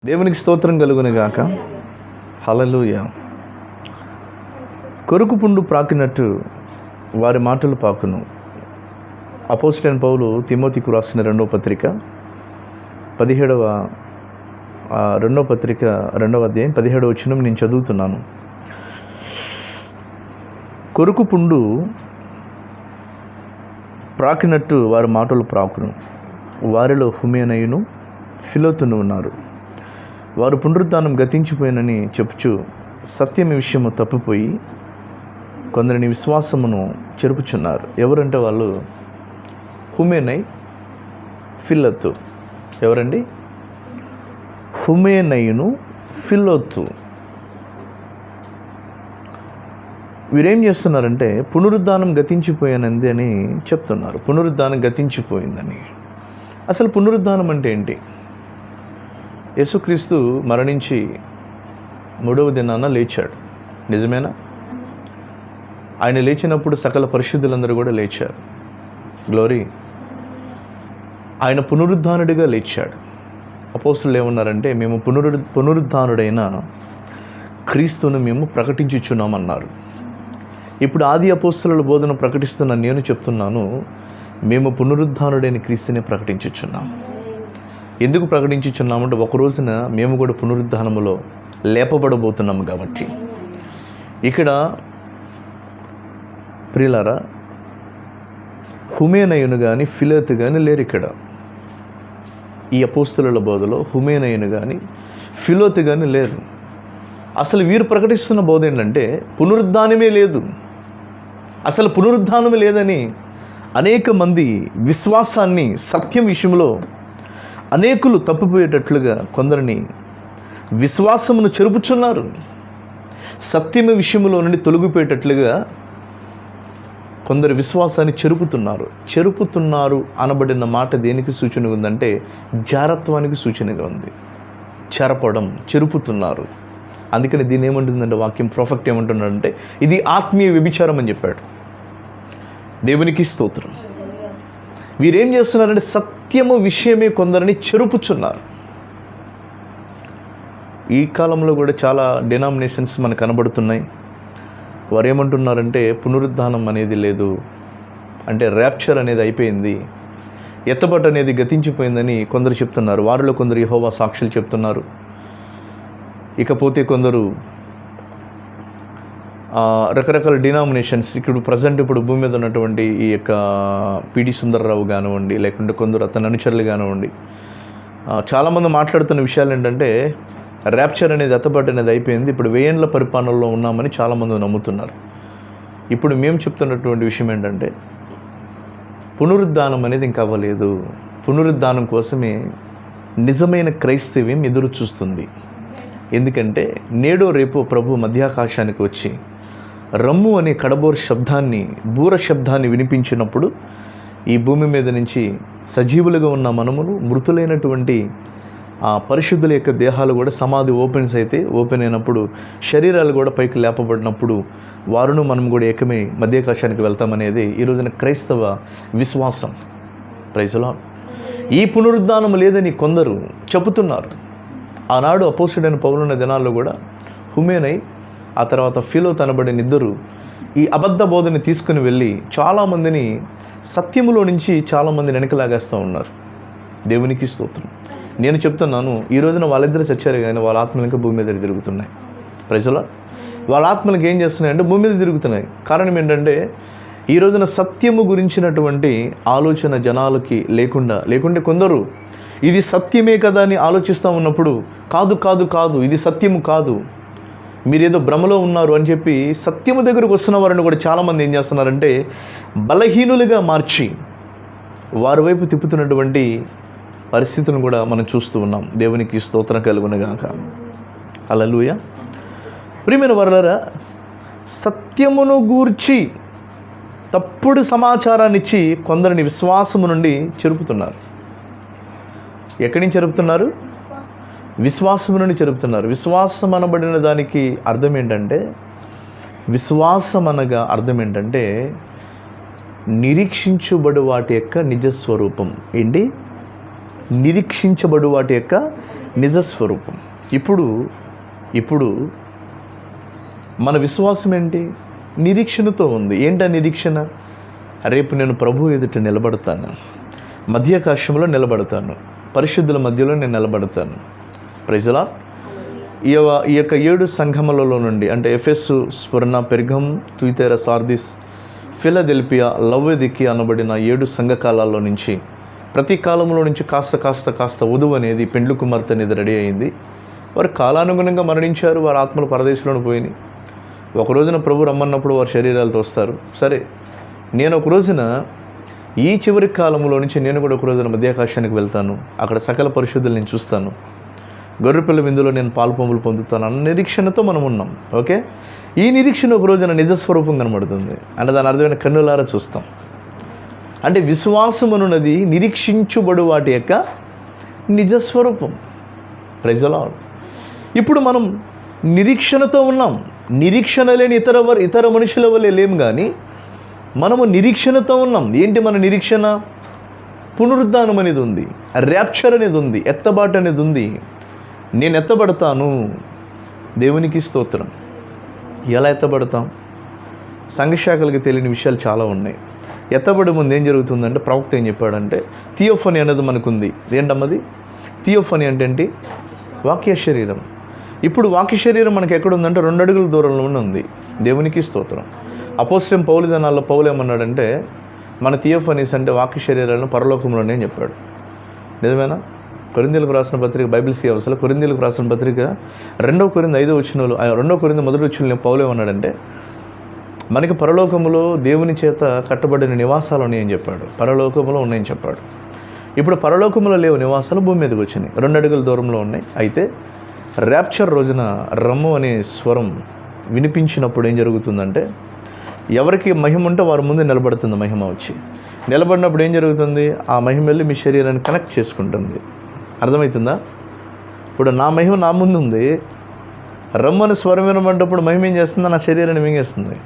దేవునికి స్తోత్రం కలుగును గాక. హల్లెలూయా. కొరుకు పుండు ప్రాకినట్టు వారి మాటలు పాకును. అపోస్తలుడైన పౌలు తిమోతికు రాసిన రెండవ పత్రిక 17వ అధ్యాయం 17వ వచనం నేను చదువుతున్నాను. కొరుకు పుండు ప్రాకినట్టు వారి మాటలు ప్రాకును. వారిలో హుమేనయును ఫిలోతును ఉన్నారు. వారు పునరుద్ధానం గతించిపోయినని చెప్పుచు సత్యం విషయము తప్పిపోయి కొందరిని విశ్వాసమును చెరుపుచున్నారు. ఎవరంటే వాళ్ళు హుమేనై, ఫిలోతు. ఎవరండి? హుమేనయును, ఫిలోతు. వీరేం చేస్తున్నారంటే పునరుద్ధానం గతించిపోయినది అని చెప్తున్నారు. పునరుద్ధానం గతించిపోయిందని. అసలు పునరుద్ధానం అంటే ఏంటి? యేసుక్రీస్తు మరణించి 3వ దినాన లేచాడు. నిజమేనా? ఆయన లేచినప్పుడు సకల పరిశుద్ధులందరూ కూడా లేచారు. గ్లోరీ. ఆయన పునరుద్ధానుడిగా లేచాడు. అపోస్తలులు ఏమన్నారంటే మేము పునరుద్ధానుడైన క్రీస్తును మేము ప్రకటించుచున్నామన్నారు. ఇప్పుడు ఆది అపోస్తలుల బోధన ప్రకటిస్తున్న నేను చెప్తున్నాను, మేము పునరుద్ధానుడైన క్రీస్తుని ప్రకటించుచున్నాం. ఎందుకు ప్రకటించుచున్నామంటే ఒక రోజున మేము కూడా పునరుద్ధానములో లేపబడబోతున్నాము కాబట్టి. ఇక్కడ ప్రియులారా, హుమేనయును కానీ ఫిలోతు కానీ లేరు. ఇక్కడ ఈ అపోస్తలుల బోధలో హుమేనయును కానీ ఫిలోతు కానీ లేరు. అసలు వీరు ప్రకటిస్తున్న బోధ ఏంటంటే పునరుద్ధానమే లేదు, అసలు పునరుద్ధానమే లేదని అనేక మంది విశ్వాసాన్ని, సత్యం విషయంలో అనేకులు తప్పిపోయేటట్లుగా కొందరిని విశ్వాసమును చెరుపుచున్నారు. సత్యము విషయంలో నుండి తొలగిపోయేటట్లుగా కొందరు విశ్వాసాన్ని చెరుపుతున్నారు అనబడిన మాట దేనికి సూచనగా ఉందంటే జారత్వానికి సూచనగా ఉంది. చెరపడం, చెరుపుతున్నారు. అందుకని దీన్ని ఏమంటుందంటే వాక్యం, ప్రొఫెక్ట్ ఏమంటున్నాడంటే ఇది ఆత్మీయ వ్యభిచారం అని చెప్పాడు. దేవునికి స్తోత్రం. వీరేం చేస్తున్నారంటే సత్యము విషయమే కొందరిని చెరుపుచున్నారు. ఈ కాలంలో కూడా చాలా డినామినేషన్స్ మనకు కనబడుతున్నాయి. వారు ఏమంటున్నారంటే పునరుద్ధానం అనేది లేదు, అంటే ర్యాప్చర్ అనేది అయిపోయింది, ఎత్తబట్ట అనేది గతించిపోయిందని కొందరు చెప్తున్నారు. వారిలో కొందరు యెహోవా సాక్షులు చెప్తున్నారు. ఇకపోతే కొందరు రకరకాల డినామినేషన్స్ ఇప్పుడు భూమి మీద ఉన్నటువంటి ఈ యొక్క పిడి సుందర్రావు కానివ్వండి, లేకుంటే కొందరు అతని అనుచరులు కానివ్వండి, చాలామంది మాట్లాడుతున్న విషయాలు ఏంటంటే ర్యాప్చర్ అనేది ఎత్తబట్ట అనేది అయిపోయింది, ఇప్పుడు 1000 ఏళ్ల పరిపాలనలో ఉన్నామని చాలామంది నమ్ముతున్నారు. ఇప్పుడు మేము చెప్తున్నటువంటి విషయం ఏంటంటే పునరుద్ధానం అనేది ఇంకా అవ్వలేదు. పునరుద్ధానం కోసమే నిజమైన క్రైస్తవ్యం ఎదురు చూస్తుంది. ఎందుకంటే నేడో రేపో ప్రభు మధ్యాకాశానికి వచ్చి రమ్ము అనే బూర శబ్దాన్ని వినిపించినప్పుడు ఈ భూమి మీద నుంచి సజీవులుగా ఉన్న మనమును, మృతులైనటువంటి ఆ పరిశుద్ధుల యొక్క దేహాలు కూడా సమాధి ఓపెన్ అయినప్పుడు శరీరాలు కూడా పైకి లేపబడినప్పుడు వారును మనం కూడా ఏకమై మధ్యాకాశానికి వెళ్తామనేది ఈ రోజున క్రైస్తవ విశ్వాసం. Praise the Lord. ఈ పునరుద్ధానం లేదని కొందరు చెబుతున్నారు. ఆనాడు అపోస్తలుడైన పౌలు ఉన్న దినాల్లో కూడా హుమేనై, ఆ తర్వాత ఫిలోతు అనబడిన ఇద్దరు ఈ అబద్ధ బోధని తీసుకుని వెళ్ళి చాలామందిని సత్యములో నుంచి చాలామందిని వెనకలాగేస్తూ ఉన్నారు. దేవునికి స్తోత్రం. నేను చెప్తున్నాను, ఈ రోజున వాళ్ళిద్దరు చచ్చారు కానీ వాళ్ళ ఆత్మలు ఇంకా భూమి మీద తిరుగుతున్నాయి. ప్రజల వాళ్ళ ఆత్మలకు ఏం చేస్తున్నాయంటే భూమి మీద తిరుగుతున్నాయి. కారణం ఏంటంటే ఈ రోజున సత్యము గురించినటువంటి ఆలోచన జనాలకి లేకుంటే కొందరు ఇది సత్యమే కదా అని ఆలోచిస్తూ ఉన్నప్పుడు కాదు ఇది సత్యము కాదు, మీరేదో భ్రమలో ఉన్నారు అని చెప్పి సత్యము దగ్గరకు వస్తున్న వారిని కూడా చాలామంది ఏం చేస్తున్నారంటే బలహీనులుగా మార్చి వారి వైపు తిప్పుతున్నటువంటి పరిస్థితులను కూడా మనం చూస్తూ ఉన్నాం. దేవునికి స్తోత్రం కలుగును గాక. హల్లెలూయా. ప్రియమైన వారలారా, సత్యమును గూర్చి తప్పుడు సమాచారాన్ని ఇచ్చి కొందరిని విశ్వాసము నుండి చెరుపుతున్నారు. ఎక్కడి నుంచి చెరుపుతున్నారు? విశ్వాసము నుండి చెరుపుతున్నారు. విశ్వాసం అనబడిన దానికి అర్థం ఏంటంటే, విశ్వాసం అనగా అర్థం ఏంటంటే నిరీక్షించుబడు వాటి యొక్క నిజస్వరూపం. ఏంటి? నిరీక్షించబడు వాటి యొక్క నిజస్వరూపం. ఇప్పుడు మన విశ్వాసం ఏంటి? నిరీక్షణతో ఉంది. ఏంటా నిరీక్షణ? రేపు నేను ప్రభు ఎదుట నిలబడతాను, మధ్యాకాశంలో నిలబడతాను, పరిశుద్ధుల మధ్యలో నేను నిలబడతాను. Praise the Lord. ఈ యొక్క 7 సంఘములలో నుండి, అంటే ఎఫెసు, స్మరణ, పెర్గం, తుయితైర, సార్దిస్, ఫిలదెల్ఫియా, లవోదికియా అనబడిన 7 సంఘకాలాల్లో నుంచి, ప్రతి కాలంలో నుంచి కాస్త వధువు అనేది, పెండ్లి కుమార్తె అనేది రెడీ అయింది. వారు కాలానుగుణంగా మరణించారు, వారి ఆత్మలు పరదేశంలో పోయినాయి. ఒక రోజున ప్రభు రమ్మన్నప్పుడు వారి శరీరాలతో వస్తారు. సరే, నేను ఒక రోజున ఈ చివరి కాలంలో నుంచి నేను కూడా ఒక రోజున మధ్యాకాశానికి వెళ్తాను, అక్కడ సకల పరిశుద్ధులు నేను చూస్తాను, గొర్రెపిల్ల విందులో నేను పాల్పొంపులు పొందుతాను అన్న నిరీక్షణతో మనం ఉన్నాం. ఓకే, ఈ నిరీక్షణ ఒక రోజున నిజస్వరూపం కనబడుతుంది. అంటే దాని అర్థమైన కన్నులారా చూస్తాం. అంటే విశ్వాసం అనున్నది నిరీక్షించుబడు వాటి యొక్క నిజస్వరూపం. Praise the Lord. ఇప్పుడు మనం నిరీక్షణతో ఉన్నాం. నిరీక్షణ లేని ఇతర మనుషుల వల్లే లేం, కానీ మనము నిరీక్షణతో ఉన్నాం. ఏంటి మన నిరీక్షణ? పునరుద్ధానం అనేది ఉంది, ర్యాప్చర్ అనేది ఉంది, ఎత్తబాటు అనేది ఉంది. నేను ఎత్తబడతాను. దేవునికి స్తోత్రం. ఎలా ఎత్తబడతాం? సంఘశాఖలకు తెలియని విషయాలు చాలా ఉన్నాయి. ఎత్తబడే ముందు ఏం జరుగుతుందంటే, ప్రవక్త ఏం చెప్పాడంటే, థియోఫనీ అనేది మనకుంది. ఏంటమ్మది థియోఫనీ అంటే ఏంటి? వాక్య శరీరం. ఇప్పుడు వాక్య శరీరం మనకి ఎక్కడుందంటే 2 అడుగుల దూరంలోనే ఉంది. దేవునికి స్తోత్రం. అపోస్తలుడైన పౌలు దినాల్లో పౌలు ఏమన్నాడంటే, మన థియోఫనీస్ అంటే వాక్య శరీరాలను పరలోకంలోనే అని చెప్పాడు. నిజమేనా? కొరింథీయులకు రాసిన పత్రిక, బైబిల్ సిలబస్లో కొరింథీయులకు రాసిన పత్రిక 2 కొరింథీ 5వ వచనంలో, 2 కొరింథీ 1వ వచనంలో పౌలు ఏమన్నాడంటే, మనకి పరలోకములో దేవుని చేత కట్టబడిన నివాసాలు ఉన్నాయని చెప్పాడు. పరలోకములో ఉన్నాయని చెప్పాడు. ఇప్పుడు పరలోకములో లేవు నివాసాలు, భూమి మీదకి వచ్చినాయి. 2 అడుగుల దూరంలో ఉన్నాయి. అయితే ర్యాప్చర్ రోజున రమ్ము అనే స్వరం వినిపించినప్పుడు ఏం జరుగుతుందంటే, ఎవరికి మహిమ ఉంటే వారి ముందు నిలబడుతుంది. మహిమ వచ్చి నిలబడినప్పుడు ఏం జరుగుతుంది? ఆ మహిమ వెళ్ళి మీ శరీరాన్ని కనెక్ట్ చేసుకుంటుంది. అర్థమవుతుందా? ఇప్పుడు నా మహిమ నా ముందు ఉంది. రమ్మని స్వరం వినబడ్డప్పుడు మహిమ ఏం చేస్తుందో నా శరీరాన్ని మింగేస్తుంది.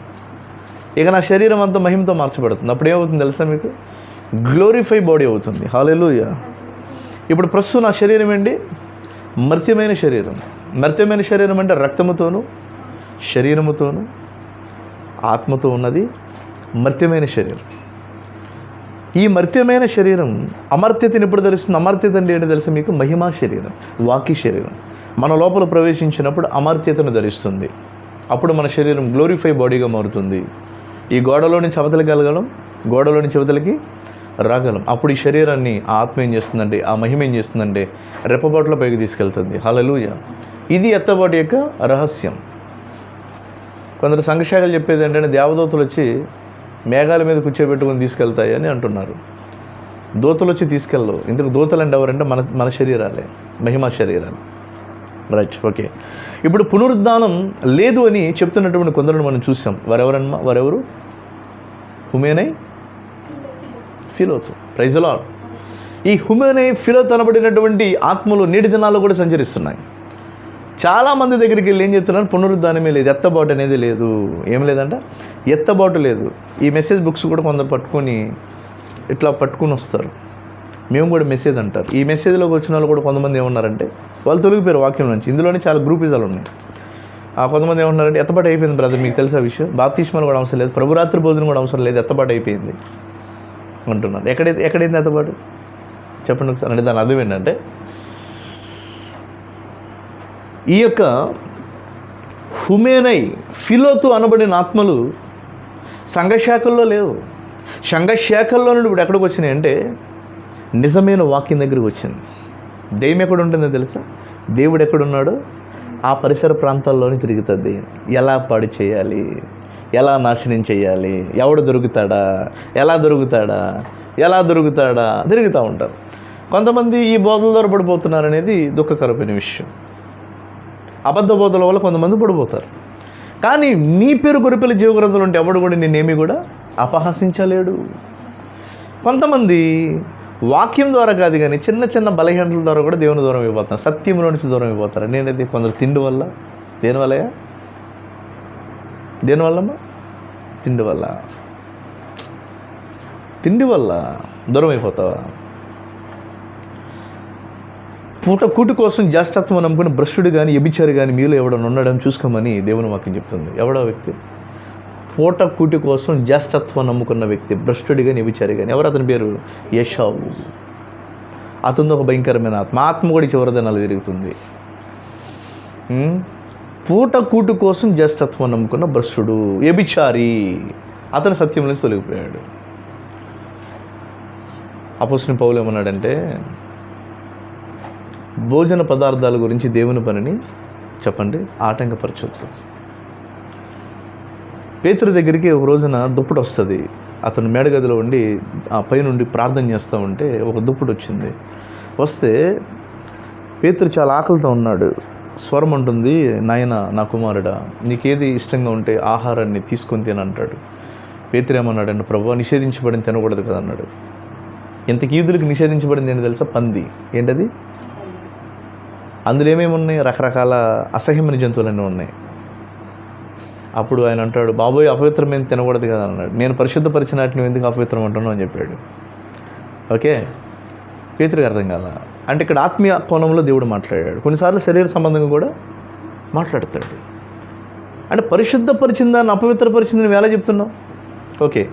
ఇక నా శరీరం అంతా మహిమతో మార్చబడుతుంది. అప్పుడు ఏమవుతుంది తెలుసా మీకు? గ్లోరిఫై బాడీ అవుతుంది. హల్లెలూయా. ఇప్పుడు ప్రస్తుతం నా శరీరం ఏంటి? మర్త్యమైన శరీరం. మర్త్యమైన శరీరం అంటే రక్తముతోనూ శరీరముతోనూ ఆత్మతో ఉన్నది మర్త్యమైన శరీరం. ఈ మర్త్యమైన శరీరం అమర్త్యతని ఎప్పుడు ధరిస్తుంది? అమర్త్యత అంటే ఏంటి తెలుసా మీకు? మహిమా శరీరం, వాక్య శరీరం మన లోపల ప్రవేశించినప్పుడు అమర్త్యతను ధరిస్తుంది. అప్పుడు మన శరీరం గ్లోరిఫై బాడీగా మారుతుంది. ఈ గోడలో నుంచి అవతలికి వెళ్ళగలం, గోడలో నుంచి అవతలికి రాగలం. అప్పుడు ఈ శరీరాన్ని ఆ ఆత్మ ఏం చేస్తుందంటే, ఆ మహిమ ఏం చేస్తుందంటే రెప్పబాటులో పైకి తీసుకెళ్తుంది. హల్లెలూయా. ఇది ఎత్తబాటు యొక్క రహస్యం. కొందరు సంఘశాఖలు చెప్పేది ఏంటంటే, దేవదూతలు వచ్చి మేఘాల మీద కూర్చోబెట్టుకుని తీసుకెళ్తాయి అని అంటున్నారు. దూతలు వచ్చి తీసుకెళ్ళవు. ఇందుకు దూతలు అంటే ఎవరంటే మన శరీరాలే, మహిమా శరీరాలు. Right, okay. ఇప్పుడు పునరుద్ధానం లేదు అని చెప్తున్నటువంటి కొందరిని మనం చూసాం. వారెవరు? హుమేనై, ఫిలోతు. Praise the Lord. ఈ హుమేనై, ఫిలోతు అనబడినటువంటి ఆత్మలు నేటి దినాల్లో కూడా సంచరిస్తున్నాయి. చాలామంది దగ్గరికి వెళ్ళి ఏం చెప్తున్నారు? పునరుద్ధానమే లేదు, ఎత్తబాటు అనేది లేదు. ఏం లేదంట? ఎత్తబాటు లేదు. ఈ మెసేజ్ బుక్స్ కూడా కొందరు పట్టుకుని వస్తారు. మేము కూడా మెసేజ్ అంటారు. ఈ మెసేజ్లోకి వచ్చిన వాళ్ళు కూడా కొంతమంది ఏమన్నారంటే, వాళ్ళు తొలగిపోయారు వాక్యం నుంచి. ఇందులోనే చాలా గ్రూపిజాలు ఉన్నాయి. కొంతమంది ఏమన్నారంటే, ఎత్తబాటు అయిపోయింది బ్రదర్, మీకు తెలుసా విషయం? బాప్తిస్మాలు కూడా అవసరం లేదు, ప్రభురాత్రి భోజనం కూడా అవసరం లేదు, ఎత్తబాటు అయిపోయింది అంటున్నారు. ఎక్కడైంది ఎత్తబాటు? చెప్పండి ఒకసారి. అంటే దాని అర్థం ఏంటంటే, ఈ యొక్క హుమేనై, ఫిలోతు అనబడిన ఆత్మలు సంఘశాఖల్లో లేవు. సంఘశాఖల్లో నుండి ఇప్పుడు ఎక్కడికి వచ్చినాయి అంటే, నిజమైన వాక్యం దగ్గరికి వచ్చింది. దెయ్యం ఎక్కడ ఉంటుందో తెలుసా? దేవుడు ఎక్కడున్నాడో ఆ పరిసర ప్రాంతాల్లోనే తిరుగుతుంది. ఎలా పాడు చేయాలి, ఎలా నాశనం చేయాలి, ఎవడు దొరుకుతాడా, ఎలా దొరుకుతాడా తిరుగుతూ ఉంటారు. కొంతమంది ఈ బోధల ద్వారా పడిపోతున్నారు అనేది దుఃఖకరమైన విషయం. అబద్ధ బోధల వల్ల కొంతమంది పడిపోతారు. కానీ నీ పేరు గొర్రెపిల్ల జీవగ్రంథంలో ఉంటే ఎవడు కూడా నిన్నేమీ కూడా అపహసించలేడు. కొంతమంది వాక్యం ద్వారా కాదు కానీ చిన్న చిన్న బలహీనతల ద్వారా కూడా దేవుని దూరం అయిపోతున్నారు, సత్యంలో నుంచి దూరం అయిపోతారు. నేనైతే కొందరు తిండి వల్ల, దేనివల్లమ్మా? తిండి వల్ల దూరం అయిపోతావా? కూటి కోసం జ్యేష్ఠత్వం నమ్ముకుని భ్రష్టుడు కానీ వ్యభిచారి కానీ మీలో ఎవడన్నా ఉన్నాడని చూసుకోమని దేవుని వాక్యం చెప్తుంది. ఎవడో వ్యక్తి కూటి కోసం జ్యేష్ఠత్వం నమ్ముకున్న వ్యక్తి, భ్రష్టుడి కానీ వ్యభిచారి కానీ. ఎవరు అతని పేరు? ఏశావు. అతనితో ఒక భయంకరమైన ఆత్మ కూడా చివరి దినాలు తిరుగుతుంది. కూటి కోసం జ్యేష్ఠత్వం నమ్ముకున్న భ్రష్టుడు, వ్యభిచారి, అతను సత్యం నుంచి తొలగిపోయాడు. అపోస్తలుడైన పౌలు ఏమన్నాడంటే, భోజన పదార్థాల గురించి దేవుని పనిని చెప్పండి ఆటంకపరచొద్దు. పేతురు దగ్గరికి ఒక రోజున దుప్పటి వస్తుంది. అతను మేడగదిలో ఉండి ఆ పైనుండి ప్రార్థన చేస్తూ ఉంటే ఒక దుప్పటి వచ్చింది. వస్తే పేతురు చాలా ఆకలితో ఉన్నాడు. స్వరం ఉంటుంది, నాయన నా కుమారుడా, నీకేది ఇష్టంగా ఉంటే ఆహారాన్ని తీసుకొని తినంటాడు. పేతురు ఏమన్నాడంటే, ప్రభువా నిషేధించబడింది తినకూడదు కదా అన్నాడు. ఇంతకీ యూదులకు నిషేధించబడింది ఏంటి తెలుసా? పంది. ఏంటది? అందులో ఏమేమి ఉన్నాయి? రకరకాల అసహ్యమైన జంతువులన్నీ ఉన్నాయి. అప్పుడు ఆయన అంటాడు, బాబోయ్ అపవిత్రమైన తినకూడదు కదా అన్నాడు. నేను పరిశుద్ధపరిచిన వాటిని ఎందుకు అపవిత్రం అంటున్నాను అని చెప్పాడు. ఓకే, పేతురుకి అర్థం కాల. అంటే ఇక్కడ ఆత్మీయ కోణంలో దేవుడు మాట్లాడాడు. కొన్నిసార్లు శరీర సంబంధంగా కూడా మాట్లాడతాడు. అంటే పరిశుద్ధపరిచిన దాన్ని అపవిత్రపరిచిందని నువ్వు ఎలా చెప్తున్నావు? ఓకే,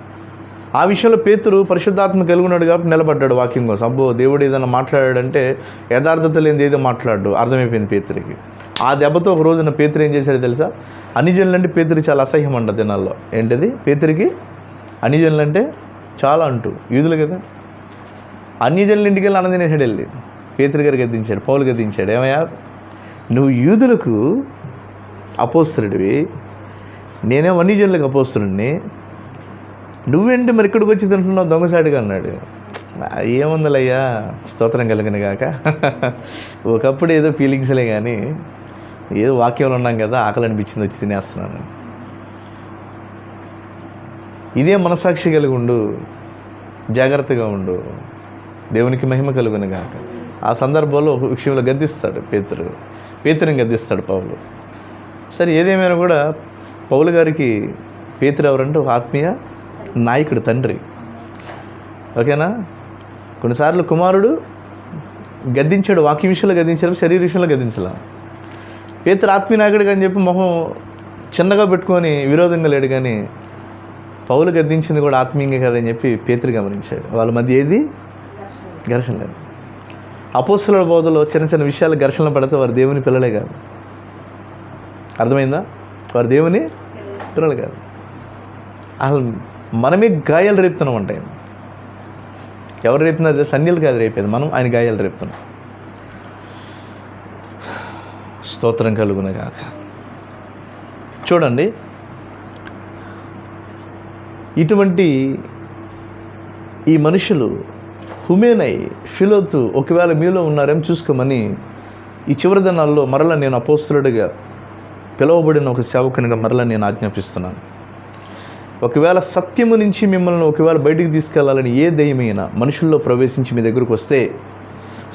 ఆ విషయంలో పేతురు పరిశుద్ధాత్మ కలిగి ఉన్నాడు కాబట్టి నిలబడ్డాడు వాక్యం కోసం. అబ్బో దేవుడు ఏదైనా మాట్లాడాడంటే యథార్థత లేనిది ఏదో మాట్లాడు అర్థమైపోయింది పేతురికి. ఆ దెబ్బతో ఒక రోజున పేతురు ఏం చేశాడో తెలుసా? అన్యజనులంటే పేతురికి చాలా అసహ్యం అంట దినాల్లో. ఏంటది? పేతురికి అన్యజనులంటే చాలా అంటూ, యూదులు కదా. అన్యజనుల ఇంటికి వెళ్ళి అన్నదినేసాడు. వెళ్ళి పేతురు గారు గద్దించాడు, పౌలు గద్దించాడు. ఏమయ్యా, నువ్వు యూదులకు అపోస్తలుడివి, నేనేమో అన్యజనులకు అపోస్తలుడిని, నువ్వేంటి మరి ఇక్కడికి వచ్చి తింటున్నావు దొంగసాటిగా అన్నాడు. ఏముందలయ్యా, స్తోత్రం కలిగిన కాక, ఒకప్పుడు ఏదో ఫీలింగ్స్లే కానీ ఏదో వాక్యంలో ఉన్నాం కదా, ఆకలి అనిపించింది వచ్చి తినేస్తున్నాను. ఇదే మనసాక్షి కలిగి ఉండు, జాగ్రత్తగా ఉండు, దేవునికి మహిమ కలుగును గాక. ఆ సందర్భంలో ఒక విషయంలో గద్దిస్తాడు పేతురుని గద్దిస్తాడు పౌలు. సరే, ఏదేమైనా కూడా పౌలు గారికి పేతురు ఎవరంటే ఒక ఆత్మీయ నాయకుడు, తండ్రి. ఓకేనా? కొన్నిసార్లు కుమారుడు గద్దించాడు, వాక్య విషయంలో గద్దించాడు, శరీర విషయంలో గద్దించలా. పేతురు ఆత్మీయ నాయకుడు అని చెప్పి మొహం చిన్నగా పెట్టుకొని విరోధంగా లేడు, కానీ పౌలు గద్దించింది కూడా ఆత్మీయంగా కదని చెప్పి పేతురు గమనించాడు. వాళ్ళ మధ్య ఏది ఘర్షణ లేదు. అపోస్తలుల బోధలో చిన్న చిన్న విషయాలు ఘర్షణలు పడితే వారు దేవుని పిల్లలే కాదు. అర్థమైందా? వారు దేవుని పిల్లలు కాదు. అసలు మనమే గాయాలు రేపుతున్నాం అంటే. ఎవరు రేపుతున్నారు తెలుసు? అన్యులు కాదు రేపేది, మనం ఆయన గాయాలు రేపుతున్నాం. స్తోత్రం కలుగును గాక. చూడండి, ఇటువంటి ఈ మనుషులు హుమేనై, ఫిలోతు ఒకవేళ మీలో ఉన్నారేమో చూసుకోమని ఈ చివరి దినాల్లో మరలా నేను అపోస్తలుడిగా పిలువబడిన ఒక సేవకునిగా మరలా నేను ఆజ్ఞాపిస్తున్నాను. ఒకవేళ సత్యము నుంచి మిమ్మల్ని ఒకవేళ బయటికి తీసుకెళ్లాలని ఏ దయ్యమైనా మనుషుల్లో ప్రవేశించి మీ దగ్గరకు వస్తే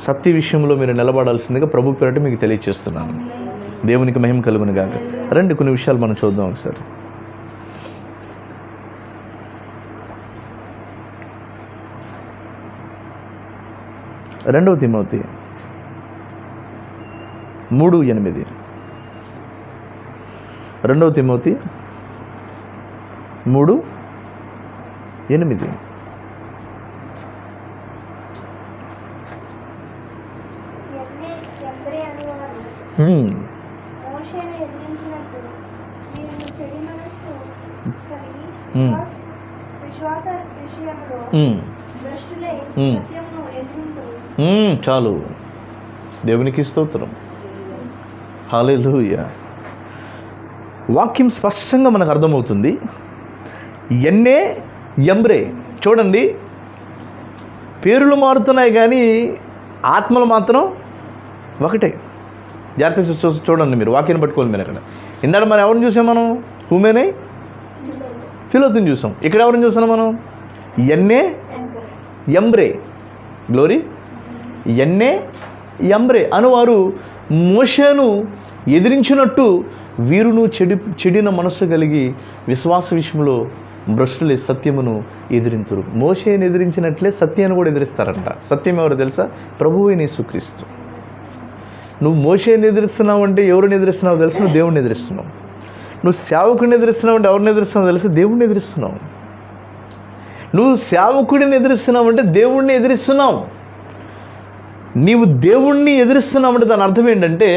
సత్య విషయంలో మీరు నిలబడాల్సిందిగా ప్రభు పేరట మీకు తెలియజేస్తున్నాను. దేవునికి మహిమ కలుగును గాక. రండి, కొన్ని విషయాలు మనం చూద్దాం ఒకసారి. రెండవ తిమోతి 3:8. రెండవ తిమోతి 3:8. చాలు, దేవునికి స్తోత్రం. హల్లెలూయా. వాక్యం స్పష్టంగా మనకు అర్థమవుతుంది. ఎన్నే ఎంబ్రే. చూడండి, పేర్లు మారుతున్నాయి కానీ ఆత్మలు మాత్రం ఒకటే. జాగ్రత్త చూడండి, మీరు వాక్యాన్ని పట్టుకోవాలి. మీరు అక్కడ ఇందాక మనం ఎవరిని చూసాం? మనం హుమేనై, ఫిలోతుని చూసాం. ఇక్కడ ఎవరిని చూస్తున్నాం మనం? ఎన్నే ఎంబ్రే. గ్లోరీ. ఎన్నే ఎంబ్రే అనువారు మోషేను ఎదిరించినట్టు వీరును చెడిన మనస్సు కలిగి విశ్వాస విషయంలో భ్రష్టులే సత్యమును ఎదిరింతురు. మోషేను ఎదిరించినట్లే సత్యాన్ని కూడా ఎదిరిస్తారంట. సత్యం ఎవరు తెలుసా? ప్రభువైన యేసుక్రీస్తు. నువ్వు మోషేని ఎదిరిస్తున్నావు అంటే ఎవరిని ఎదిరిస్తున్నావు తెలుసు? నువ్వు దేవుడిని ఎదిరిస్తున్నావు. నువ్వు సేవకుడిని ఎదిరిస్తున్నావు అంటే ఎవరిని ఎదిరిస్తున్నావు తెలుసు? దేవుడిని ఎదిరిస్తున్నావు. నువ్వు సేవకుడిని ఎదిరిస్తున్నావు అంటే దేవుడిని ఎదిరిస్తున్నావు. నీవు దేవుణ్ణి ఎదిరిస్తున్నావు అంటే దాని అర్థం ఏంటంటే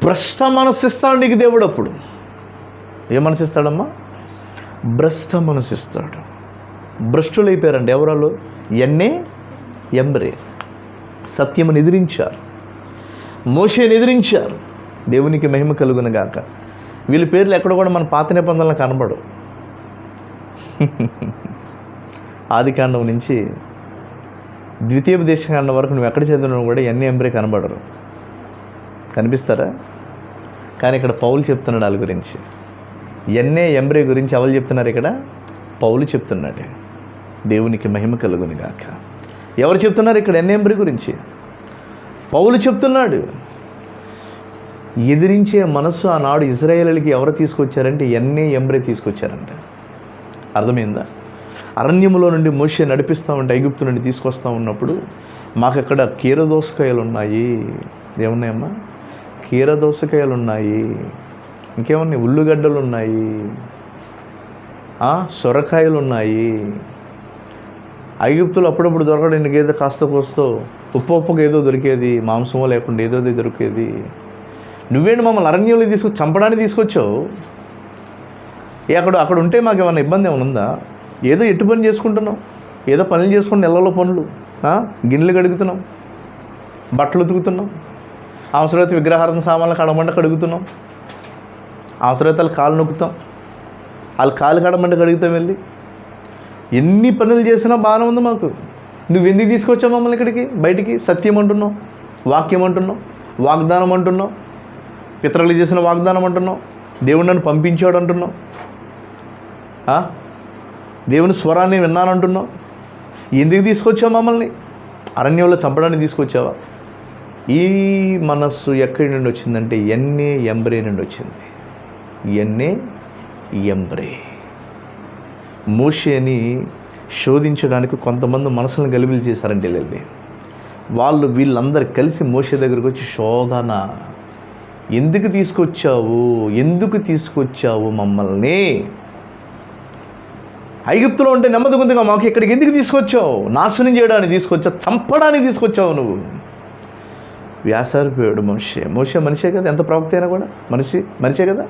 భ్రష్ట మనసిస్తాడు నీకు దేవుడు. అప్పుడు ఏ మనసిస్తాడమ్మా? భ్రష్ట మనసిస్తాడు. భ్రష్టులు అయిపోయారండి ఎవరాలు? ఎంబ్రే సత్యమును ఎదిరించారు, మోషేని ఎదిరించారు. దేవునికి మహిమ కలుగునుగాక. వీళ్ళ పేర్లు ఎక్కడ కూడా మన పాత నిబంధనలు కనబడవు. ఆదికాండం నుంచి ద్వితీయోపదేశకాండం వరకు నువ్వు ఎక్కడ చదివినా కూడా ఎంబ్రే కనబడరు. కనిపిస్తారా? కానీ ఇక్కడ పౌలు చెప్తున్నాడు వాళ్ళ గురించి. ఎంబ్రే గురించి ఎవరు చెప్తున్నారు? ఇక్కడ పౌలు చెప్తున్నాడు. దేవునికి మహిమ కలుగునుగాక. ఎవరు చెప్తున్నారు ఇక్కడ? ఎంబ్రే గురించి పౌలు చెప్తున్నాడు. ఎదిరించే మనసు ఆనాడు ఇశ్రాయేలుకి ఎవరు తీసుకొచ్చారంటే ఎంబ్రే తీసుకొచ్చారంట. అర్థమైందా? అరణ్యములో నుండి మోషే నడిపిస్తూ ఉంటే ఐగుప్తు నుండి తీసుకొస్తూ ఉన్నప్పుడు మాకు అక్కడ కీరదోసకాయలు ఉన్నాయి. ఏమున్నాయమ్మా? కీరదోసకాయలు ఉన్నాయి. ఇంకేమున్నాయి? ఉల్లిగడ్డలు ఉన్నాయి, సొరకాయలు ఉన్నాయి. ఐగుప్తులు అప్పుడప్పుడు దొరకడానికి ఏదో కాస్త కోస్తో ఉప్పుగా ఏదో దొరికేది, మాంసమో లేకుండా ఏదో దొరికేది. నువ్వేంటి మమ్మల్ని అరణ్యంలో చంపడానికి తీసుకొచ్చావు? అక్కడ ఉంటే మాకు ఏమన్నా ఇబ్బంది ఏమైనా ఉందా? ఏదో ఎట్టు పని చేసుకుంటున్నాం, ఏదో పనులు చేసుకుంటున్నాం, నెలలో పనులు, గిన్నెలు కడుగుతున్నాం, బట్టలు ఉతుకుతున్నాం, అవసరమైతే విగ్రహార్థం సామాన్లు కడమంట కడుగుతున్నాం, అవసరమైతే వాళ్ళు కాలు నొక్కుతాం, వాళ్ళు కాలు కడమంట కడుగుతాం వెళ్ళి. ఎన్ని పనులు చేసినా బాగానే ఉంది మాకు. నువ్వు ఎందుకు తీసుకొచ్చావు మమ్మల్ని ఇక్కడికి? బయటికి సత్యం అంటున్నావు, వాక్యం అంటున్నావు, వాగ్దానం అంటున్నావు, పితరులు చేసిన వాగ్దానం అంటున్నావు, దేవుడు నన్ను పంపించాడు అంటున్నావు, దేవుని స్వరాన్ని విన్నానంటున్నావు. ఎందుకు తీసుకొచ్చావు మమ్మల్ని? అరణ్యంలో చంపడానికి తీసుకొచ్చావా? ఈ మనస్సు ఎక్కడి నుండి వచ్చిందంటే ఎంబ్రే నుండి వచ్చింది. ఎంబ్రే మోషేని శోధించడానికి కొంతమంది మనసులను గలిబిలి చేశారంటే వెళ్ళి వీళ్ళందరూ కలిసి మోషే దగ్గరికి వచ్చి శోధన, ఎందుకు తీసుకొచ్చావు మమ్మల్ని? ఐగుప్తులో ఉంటే నెమ్మది గుందిగా మాకు ఇక్కడికి ఎందుకు తీసుకొచ్చావు? నాశనం చేయడానికి తీసుకొచ్చావు, చంపడానికి తీసుకొచ్చావు నువ్వు. వ్యాసారిపోయాడు మోషే మనిషే కదా, ఎంత ప్రవక్త అయినా కూడా మనిషే కదా.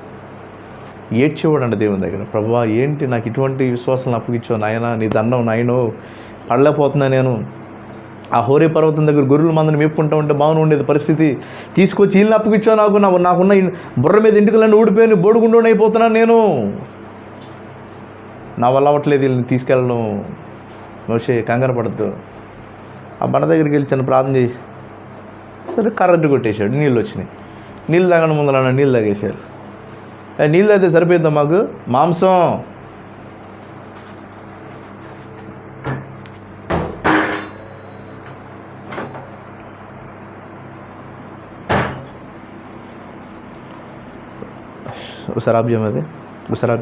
ఏడ్చేవాడు అంట దేవుని దగ్గర. ప్రభువా, ఏంటి నాకు ఇటువంటి విశ్వాసాలను అప్పగించావు నాయనా, నీ దండం నాయనో, పడలేకపోతున్నా నేను. ఆ హోరే పర్వతం దగ్గర గొర్రెల మందని మేపుకుంటూ ఉంటే బాగుండి ఉండేది పరిస్థితి. తీసుకొచ్చి వీళ్ళని అప్పగించావు. నాకున్న బుర్ర మీద ఇంటికలన్నీ ఊడిపోయి బోడుగుండు అయిపోతున్నాను నేను. నా వల్ల అవ్వట్లేదు వీళ్ళని తీసుకెళ్ళడం. మోషే కంగారు పడద్దు. ఆ బండ దగ్గరికి వెళ్ళి చిన్న ప్రార్థన చేసి సరే కరెంటు కొట్టేశాడు. నీళ్ళు వచ్చినాయి. నీళ్ళు తాగడం ముందర నీళ్ళు తాగేశారు. నీళ్ళు తాగితే సరిపోద్దాం మాకు? మాంసం ఒకసారి ఆబ్జం అది ఒకసారి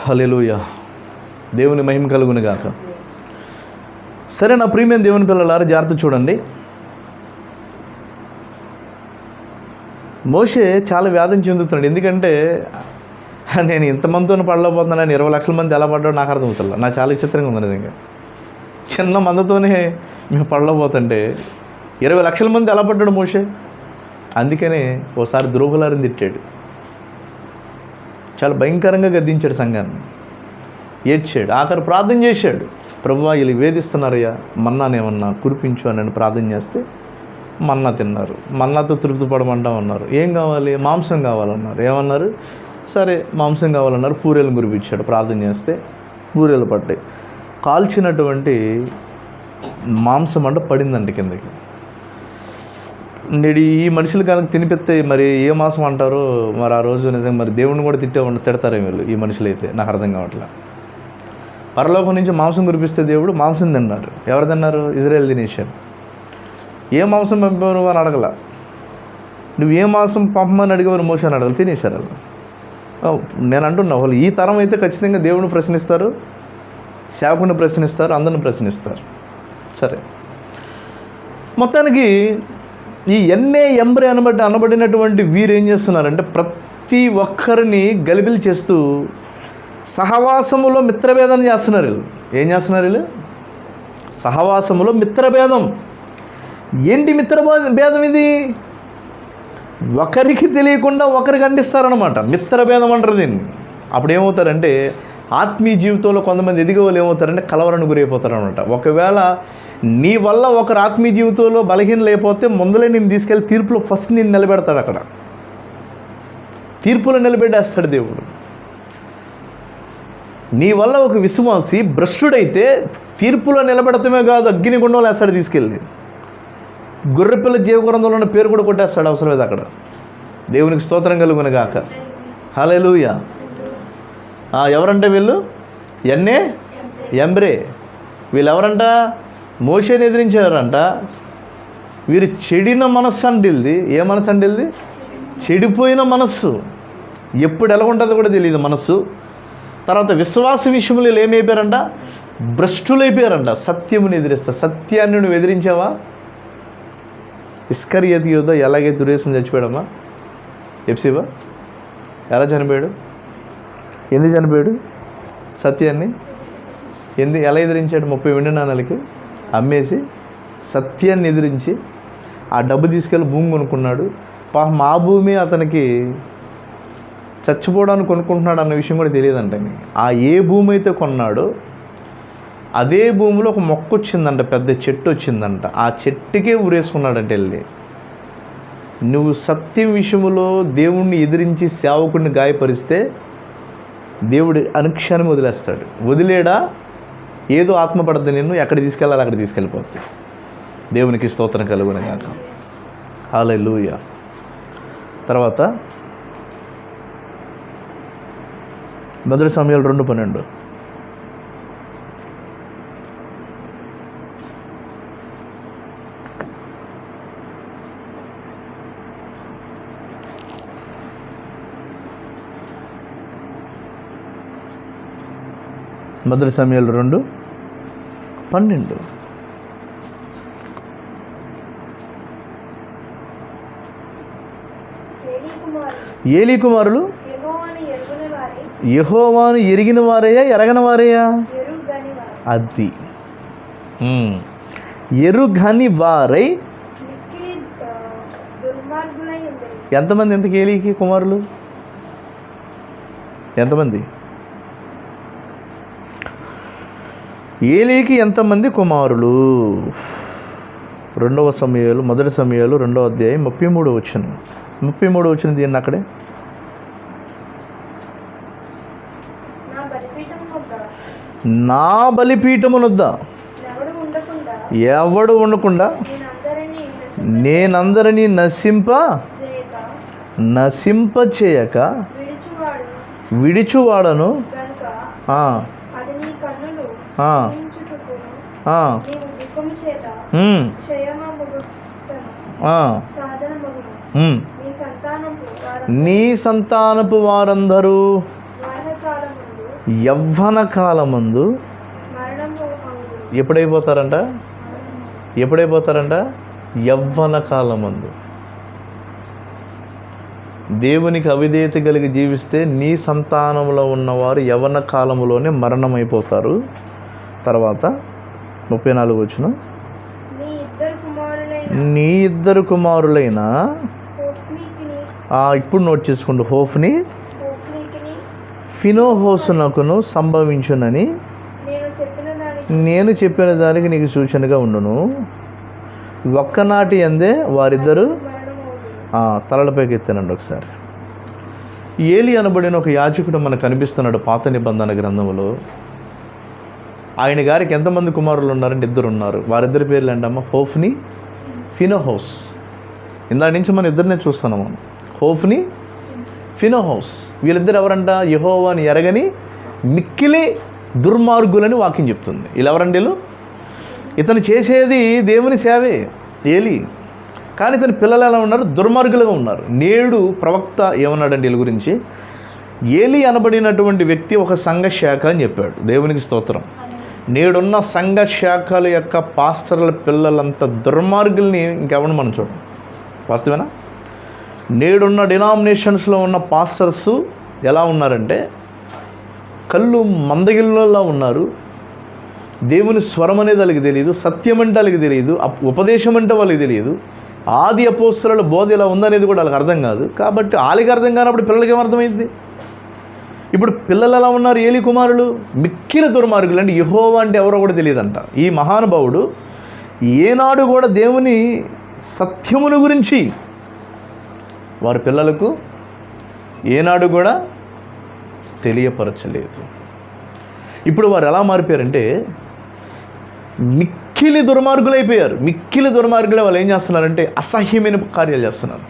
హల్లెలూయా. దేవుని మహిమ కలుగును గాక. సరే నా ప్రియమైన దేవుని పిల్లలారా, జాగ్రత్త చూడండి. మోషే చాలా వ్యాధం చెందుతున్నాడు. ఎందుకంటే నేను ఇంతమందితో పడలేకపోతున్నాను, 20 లక్షల మంది ఎలా పడ్డాడో నాకు అర్థమవుతుంది. నాకు చాలా విచిత్రంగా ఉంది నిజంగా. చిన్న మందతోనే మేము పడలేకపోతుంటే 20 లక్షల మంది ఎలా పడ్డాడు మోషే? అందుకనే ఓసారి ద్రోహులారిని తిట్టాడు. చాలా భయంకరంగా గద్దించాడు సంఘాన్ని, ఏడ్చాడు, ఆఖరి ప్రార్థన చేశాడు. ప్రభువా, వీళ్ళు వేధిస్తున్నారయ్యా, మన్నానేమన్నా కురిపించు అని ప్రార్థన చేస్తే మన్నా తిన్నారు. మన్నాతో తృప్తి పడమంటామన్నారు. ఏం కావాలి? మాంసం కావాలన్నారు. ఏమన్నారు? సరే మాంసం కావాలన్నారు. పూరేలు కురిపించాడు. ప్రార్థన చేస్తే పూరేలు పడ్డాయి. కాల్చినటువంటి మాంసం అంటే పడిందండి కిందకి. నేడు ఈ మనుషులు కనుక తినిపిస్తే మరి ఏ మాంసం అంటారో మరి ఆ రోజు నిజంగా మరి దేవుడిని కూడా తిడతారే వీళ్ళు, ఈ మనుషులు అయితే. నాకు అర్థం కావట్లా. పరలోకం నుంచి మాంసం కురిపిస్తే దేవుడు మాంసం తిన్నారు. ఎవరు తిన్నారు? ఇజ్రాయేల్ తినేశారు. ఏ మాంసం పంపావు అని అడగల. నువ్వు ఏ మాంసం పంపమని అడిగావు మోషే అని అడగలు. తినేశారు వాళ్ళు. నేను అంటున్నా, వాళ్ళు ఈ తరం అయితే ఖచ్చితంగా దేవుడిని ప్రశ్నిస్తారు, సేవకుని ప్రశ్నిస్తారు, అందరిని ప్రశ్నిస్తారు. సరే, మొత్తానికి ఈ ఎన్ఏ ఎంబ్రే అనబడినటువంటి వీరు ఏం చేస్తున్నారంటే ప్రతి ఒక్కరిని గలిబిలి చేస్తూ సహవాసములో మిత్రభేదం చేస్తున్నారు. వీళ్ళు ఏం చేస్తున్నారు? వీళ్ళు సహవాసములో మిత్రభేదం. ఏంటి మిత్రభేదం? ఇది ఒకరికి తెలియకుండా ఒకరికి అందిస్తారనమాట. మిత్రభేదం అంటారు దీన్ని. అప్పుడు ఏమవుతారంటే ఆత్మీయ జీవితంలో కొంతమంది ఎదిగే వాళ్ళు ఏమవుతారంటే కలవరానికి గురైపోతారనమాట. ఒకవేళ నీ వల్ల ఒకరు ఆత్మీయ జీవితంలో బలహీన లేకపోతే ముందలే నేను తీసుకెళ్ళి తీర్పులో ఫస్ట్ నేను నిలబెడతాడు. అక్కడ తీర్పులో నిలబెట్టేస్తాడు దేవుడు. నీ వల్ల ఒక విశ్వాసి భ్రష్టుడైతే తీర్పులో నిలబెడతామే కాదు, అగ్నిగుండంలో వేస్తాడు తీసుకెళ్ళి. గొర్రెపిల్ల జీవగ్రంథంలో ఉన్న పేరు కూడా కొట్టేస్తాడు, అవసరం లేదు అక్కడ. దేవునికి స్తోత్రం కలుగును గాక. హల్లెలూయా. ఎవరంటే వీళ్ళు? ఎన్ఏ ఎంబ్రే. వీళ్ళు ఎవరంట? మోషేని ఎదిరించారంట. వీరు చెడిన మనస్సు అండిల్ది. ఏ మనస్సు అండిల్ది? చెడిపోయిన మనస్సు. ఎప్పుడు ఎలా ఉంటుందో కూడా తెలియదు మనస్సు. తర్వాత విశ్వాస విషయంలో వీళ్ళు ఏమైపోయారంట? భ్రష్టులైపోయారంట. సత్యముని ఎదిరిస్తారు. సత్యాన్ని నువ్వు ఎదిరించావా? ఇస్కరియోతు యూదా ఎలాగైతే దుర్యోధన చచ్చిపోయాడమ్మా? ఎప్సిబా ఎలా చనిపోయాడు? ఎందుకు చనిపోయాడు? సత్యాన్ని ఎలా ఎదిరించాడు? 30 వెండి నాణాలకి అమ్మేసి సత్యాన్ని ఎదిరించి ఆ డబ్బు తీసుకెళ్ళి భూమి కొనుక్కున్నాడు. పాపం ఆ భూమి అతనికి చచ్చిపోవడానికి కొనుక్కుంటున్నాడు అన్న విషయం కూడా తెలియదంట. ఆ ఏ భూమి అయితే కొన్నాడో అదే భూమిలో ఒక మొక్క వచ్చిందంట, పెద్ద చెట్టు వచ్చిందంట. ఆ చెట్టుకే ఊరేసుకున్నాడంటే వెళ్ళి. నువ్వు సత్యం విషయంలో దేవుణ్ణి ఎదిరించి సేవకుడిని గాయపరిస్తే దేవుడు అనుక్షణం వదిలేస్తాడు. వదిలేడా? ఏదో ఆత్మ పడద్దు, నిన్ను ఎక్కడ తీసుకెళ్ళాలి అక్కడ తీసుకెళ్ళిపోతుంది. దేవునికి స్తోత్రం కలుగును గాక. హల్లెలూయా. తర్వాత మొదటి సమయాలు 2:12. మొదటి సమయాలు 2:12. ఏలీ కుమారులు యెహోవాను ఎరిగిన వారయ్యా, ఎరగని వారయ్యా? అది ఎరుగని వారై. ఎంతమంది? ఎంతకి ఏలీకి కుమారులు ఎంతమంది? ఏలీకి ఎంతమంది కుమారులు? మొదటి సమయాలు 2వ అధ్యాయం 33వ వచనం. 33వ వచనం దీన్ని అక్కడే. నా బలిపీఠమునొద్ద ఎవడు ఉండకుండా నేనందరినీ నశింపచేయక విడిచువాడను. నీ సంతానపు వారందరూ యవ్వన కాలమందు ఎప్పుడైపోతారంట? యవ్వన కాలమందు. దేవునికి అవిధేయత కలిగి జీవిస్తే నీ సంతానంలో ఉన్నవారు యవ్వన కాలంలోనే మరణమైపోతారు. తర్వాత 34 వచనం. నీ ఇద్దరు కుమారులైన, ఇప్పుడు నోట్ చేసుకోండి, హోఫ్ని ఫినోహోసునకును సంభవించునని నేను చెప్పిన దానికి నీకు సూచనగా ఉండును. ఒక్కనాటి అందే వారిద్దరు తలలపైకి ఎత్తానండి. ఒకసారి ఏలి అనబడిన ఒక యాజకుడు మనకు కనిపిస్తున్నాడు పాత నిబంధన గ్రంథంలో. ఆయన గారికి ఎంతమంది కుమారులు ఉన్నారంటే 2 ఉన్నారు. వారిద్దరి పేర్లు ఏంటమ్మా? హోఫ్ని, ఫినోహోస్. ఇందాక నుంచి మనం ఇద్దరినే చూస్తున్నాము, హోఫ్ని, ఫినోహోస్. వీళ్ళిద్దరు ఎవరంట? యెహోవాని ఎరగని మిక్కిలి దుర్మార్గులని వాక్యం చెప్తుంది. వీళ్ళు ఎవరండి? ఇతను చేసేది దేవుని సేవే ఏలి, కానీ ఇతని పిల్లలు ఎలా ఉన్నారు? దుర్మార్గులుగా ఉన్నారు. నేడు ప్రవక్త ఏమన్నాడంటే వీళ్ళ గురించి? ఏలి అనబడినటువంటి వ్యక్తి ఒక సంఘ శాఖ అని చెప్పాడు. దేవునికి స్తోత్రం. నేడున్న సంఘ శాఖల యొక్క పాస్టర్ల పిల్లలంత దుర్మార్గుల్ని ఇంకెవరు మనం చూడం. వాస్తవేనా? నేడున్న డినామినేషన్స్లో ఉన్న పాస్టర్సు ఎలా ఉన్నారంటే కళ్ళు మందగిళ్ళలా ఉన్నారు. దేవుని స్వరం అనేది వాళ్ళకి తెలియదు, సత్యం అంటే వాళ్ళకి తెలియదు, ఉపదేశం అంటే వాళ్ళకి తెలియదు, ఆది అపోస్తలుల బోధ ఎలా ఉందనేది కూడా వాళ్ళకి అర్థం కాదు. కాబట్టి వాళ్ళకి అర్థం కానప్పుడు పిల్లలకి ఏమర్థమైంది? ఇప్పుడు పిల్లలు ఎలా ఉన్నారు? ఏలి కుమారులు మిక్కిలి దుర్మార్గులు. అంటే యెహోవా అంటే ఎవరో కూడా తెలియదంట. ఈ మహానుభావుడు ఏనాడు కూడా దేవుని సత్యమును గురించి వారి పిల్లలకు ఏనాడు కూడా తెలియపరచలేదు. ఇప్పుడు వారు ఎలా మారిపోయారంటే మిక్కిలి దుర్మార్గులైపోయారు. మిక్కిలి దుర్మార్గులే వాళ్ళు ఏం చేస్తున్నారంటే అసహ్యమైన కార్యాలు చేస్తున్నారు.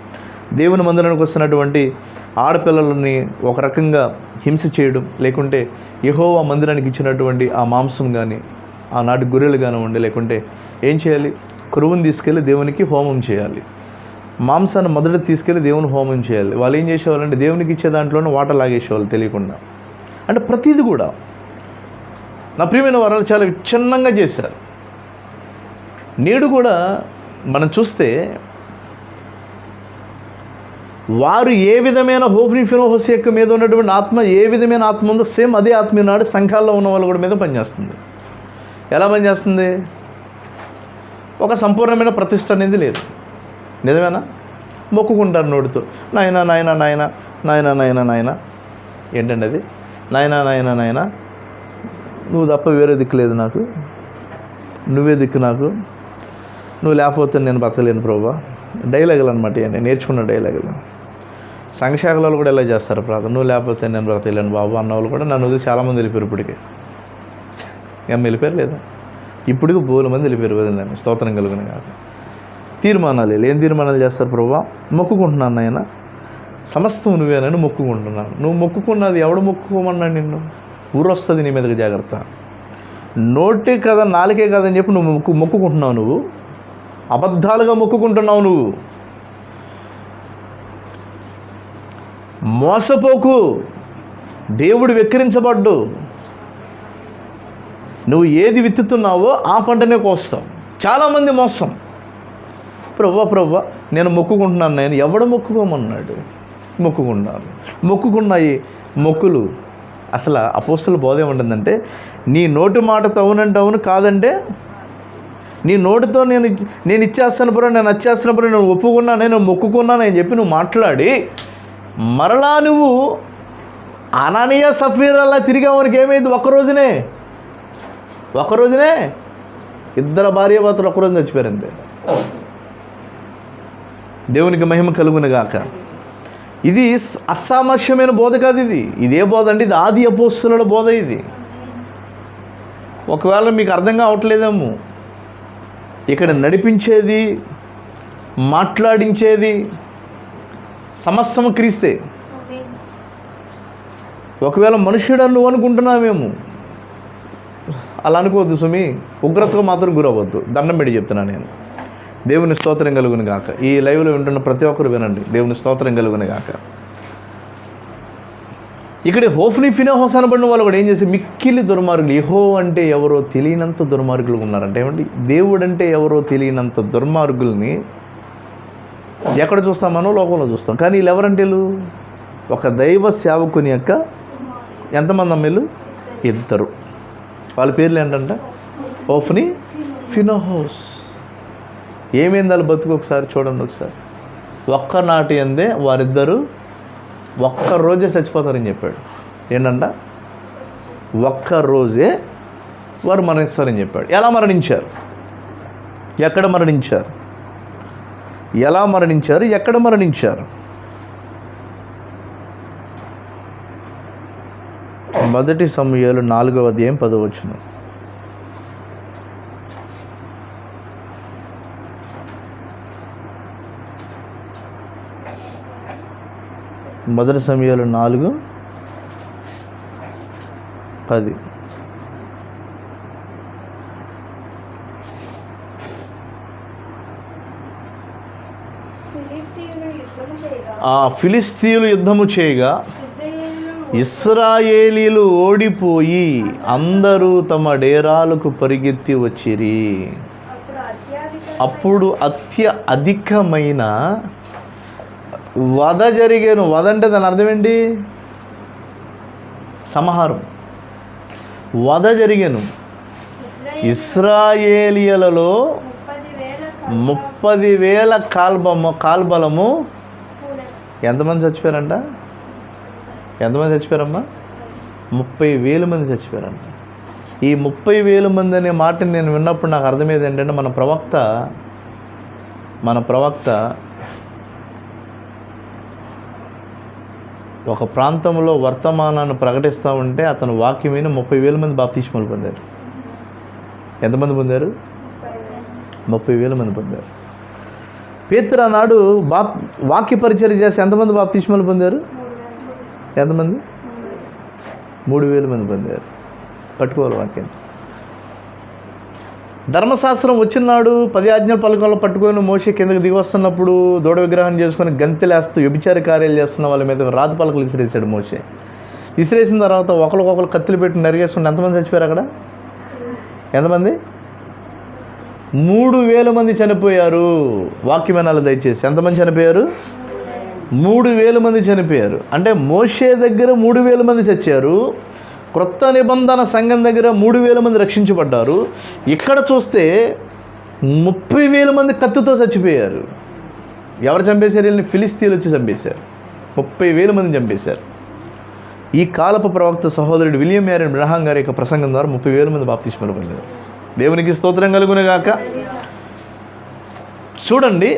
దేవుని మందిరానికి వస్తున్నటువంటి ఆడపిల్లలని ఒక రకంగా హింస చేయడం, లేకుంటే యెహోవా మందిరానికి ఇచ్చినటువంటి ఆ మాంసం కానీ, ఆనాటి గొర్రెలు కానివ్వండి, లేకుంటే ఏం చేయాలి? కరువును తీసుకెళ్ళి దేవునికి హోమం చేయాలి. మాంసాన్ని మొదట తీసుకెళ్ళి దేవుని హోమం చేయాలి. వాళ్ళు ఏం చేసేవాళ్ళంటే దేవునికి ఇచ్చే దాంట్లోనే వాటర్ లాగేసేవాళ్ళు తెలియకుండా. అంటే ప్రతిదీ కూడా నా ప్రియమైన వారాలు చాలా విచ్ఛిన్నంగా చేశారు. నేడు కూడా మనం చూస్తే వారు ఏ విధమైన హోఫ్నీ ఫినోహోస్ యొక్క మీద ఉన్నటువంటి ఆత్మ ఏ విధమైన ఆత్మ ఉందో సేమ్ అదే ఆత్మ నాడు సంఘాల్లో ఉన్న వాళ్ళ కూడా మీద పనిచేస్తుంది. ఎలా పనిచేస్తుంది? ఒక సంపూర్ణమైన ప్రతిష్ట అనేది లేదు. నిజమేనా? మొక్కుకుంటారు నోటితో, నాయనా నాయనా నాయనా నాయనా నాయనా నాయనా. ఏంటండి అది? నాయనా నాయనా నాయనా, నువ్వు తప్ప వేరే దిక్కు లేదు నాకు, నువ్వే దిక్కు నాకు, నువ్వు లేకపోతే నేను బతకలేను ప్రభువా. డైలాగులు అనమాట. నేను నేర్చుకున్న డైలాగులు. సంఘశాఖలో కూడా ఎలా చేస్తారు ప్రార్థన, నువ్వు లేకపోతే నేను బ్రతకలేను బాబు అన్న వాళ్ళు కూడా నన్ను వదిలి చాలామంది వెళ్ళిపోయారు. ఇప్పటికే ఏం వెళ్ళిపోయారు లేదా? ఇప్పటికి బోలు మంది వెళ్ళిపోయారు. వదిలేండి, స్తోత్రం కలుగును కాక. తీర్మానాలు ఏం తీర్మానాలు చేస్తారు? ప్రభువా మొక్కుకుంటున్నాను నాయన, సమస్తం నువ్వేనని మొక్కుకుంటున్నాను. నువ్వు మొక్కుకున్నది ఎవడు మొక్కుకోమన్నాడు నిన్ను? ఊరొస్తుంది నీ మీదకి, జాగ్రత్త. నోటే కదా నాలుకే కదని చెప్పి నువ్వు మొక్కుకుంటున్నావు. నువ్వు అబద్ధాలుగా మొక్కుకుంటున్నావు. నువ్వు మోసపోకు, దేవుడు వెక్కిరించబడ్డు. నువ్వు ఏది విత్తుతున్నావో ఆ పంటనే కోస్తావు. చాలామంది మోసం. ప్రభువా నేను మొక్కుకుంటున్నాను. నేను ఎవడు మొక్కుకోమన్నాడు? మొక్కుకున్నాను. మొక్కుకున్నాయి మొక్కులు. అసలు అపోస్తలుల బోధ ఏముంటుందంటే నీ నోటి మాటతో అవునంటే అవును, కాదంటే నీ నోటితో నేను ఇచ్చేస్తాను బ్రో, నేను వచ్చేస్తాను బ్రో, నేను ఒప్పుకున్నా, నేను మొక్కుకున్నాను అని చెప్పి నువ్వు మాట్లాడి మరలా నువ్వు అనానియా సఫీరాలా తిరిగావనికి ఏమైంది? ఒక్కరోజునే ఇద్దరు భార్యాభర్తలు ఒక్కరోజు చచ్చిపోయారు అంతే. దేవునికి మహిమ కలుగును గాక. ఇది అసామస్యమైన బోధ కాదు. ఇదే బోధ అంటే ఇది ఆది అపోస్తలుల బోధ. ఇది ఒకవేళ మీకు అర్థం కావట్లేదేమో. ఇక్కడ నడిపించేది, మాట్లాడించేది సమస్తము క్రీస్తే. ఒకవేళ మనుష్యుడు నువ్వు అనుకుంటున్నావేమో, అలా అనుకోవద్దు సుమి. ఉగ్రతకు మాత్రం గురవద్దు. దండం పెట్టి చెప్తున్నాను నేను. దేవుని స్తోత్రం కలుగును గాక. ఈ లైవ్లో వింటున్న ప్రతి ఒక్కరు వినండి. దేవుని స్తోత్రం కలుగును గాక. ఇక్కడ హోఫ్నీ ఫినోహోస్ అనబడిన వాళ్ళు కూడా ఏం చేసి మిక్కిలి దుర్మార్గులు. యెహోవా అంటే ఎవరో తెలియనంత దుర్మార్గులు ఉన్నారంటే. ఏమండి, దేవుడు అంటే ఎవరో తెలియనంత దుర్మార్గుల్ని ఎక్కడ చూస్తాం? మనం లోకంలో చూస్తాం. కానీ వీళ్ళు ఎవరంటే ఒక దైవ సేవకుని యొక్క ఎంతమంది అమ్మేలు? ఇద్దరు. వాళ్ళ పేర్లు ఏంటంటే హోఫ్నీ ఫినోహోస్. ఏమైంది వాళ్ళ బతుకు? ఒకసారి చూడండి. ఒకసారి ఒక్కనాటి అందే వారిద్దరూ ఒక్కరోజే చచ్చిపోతారని చెప్పాడు. ఏంటంట? ఒక్కరోజే వారు మరణిస్తారని చెప్పాడు. ఎలా మరణించారు? ఎక్కడ మరణించారు? ఎలా మరణించారు? ఎక్కడ మరణించారు? మొదటి సమూయేలు 4వ అధ్యాయం 10వ వచనం. మొదటి సమూయేలు 4:10. ఫిలిస్తీయులు యుద్ధము చేయగా ఇశ్రాయేలీలు ఓడిపోయి అందరూ తమ డేరాలకు పరిగెత్తి వచ్చిరి. అప్పుడు అధికమైన వధ జరిగాను. వధ అంటే దాని అర్థం ఏంటి? సంహారం. వధ జరిగాను. ఇశ్రాయేలీయులలో 30,000 కాల్బలము. ఎంతమంది చచ్చిపోయారంట? ఎంతమంది చచ్చిపోయారమ్మా? 30,000 మంది చచ్చిపోయారంట. ఈ 30,000 మంది అనే మాటని నేను విన్నప్పుడు నాకు అర్థమయ్యేది ఏంటంటే, మన ప్రవక్త ఒక ప్రాంతంలో వర్తమానాన్ని ప్రకటిస్తూ ఉంటే అతను వాక్యమైన 30,000 మంది బాప్తిస్మాలు పొందారు. ఎంతమంది పొందారు? 30,000 మంది పొందారు. పేతురు ఆనాడు వాక్య పరిచర్య చేసి ఎంతమంది బాప్తిస్మాలు పొందారు? ఎంతమంది? 3,000 మంది పొందారు. పట్టుకోవాలి వాక్యాన్ని. ధర్మశాస్త్రం వచ్చినాడు 10 ఆజ్ఞల పలకంలో పట్టుకొని మోషే కిందకి దిగి వస్తున్నప్పుడు దూడ విగ్రహం చేసుకొని గంతెలేస్తూ వ్యభిచార కార్యాలు చేస్తున్న వాళ్ళ మీద రాతి పలకలు విసిరేసాడు మోషే. విసిరేసిన తర్వాత ఒకరికొకరు కత్తులు పెట్టి నరిగేసుకుంటే ఎంతమంది చచ్చిపోయారు అక్కడ? ఎంతమంది? 3,000 మంది చనిపోయారు. వాక్యమనాలు దయచేసి. ఎంతమంది చనిపోయారు? 3,000 మంది చనిపోయారు. అంటే మోషే దగ్గర 3,000 మంది చచ్చారు. క్రొత్త నిబంధన సంఘం దగ్గర 3,000 మంది రక్షించబడ్డారు. ఇక్కడ చూస్తే 30,000 మంది కత్తితో చచ్చిపోయారు. ఎవరు చంపేశారు? వీళ్ళని ఫిలిస్తీన్లు వచ్చి చంపేశారు. 30,000 మంది చంపేశారు. ఈ కాలపు ప్రవక్త సహోదరుడు విలియం మ్యారియన్ బ్రహాం గారి యొక్క ప్రసంగం ద్వారా 30,000 మంది బాప్తిస్మాలు పొందారు. దేవునికి స్తోత్రం కలుగునుగాక. చూడండి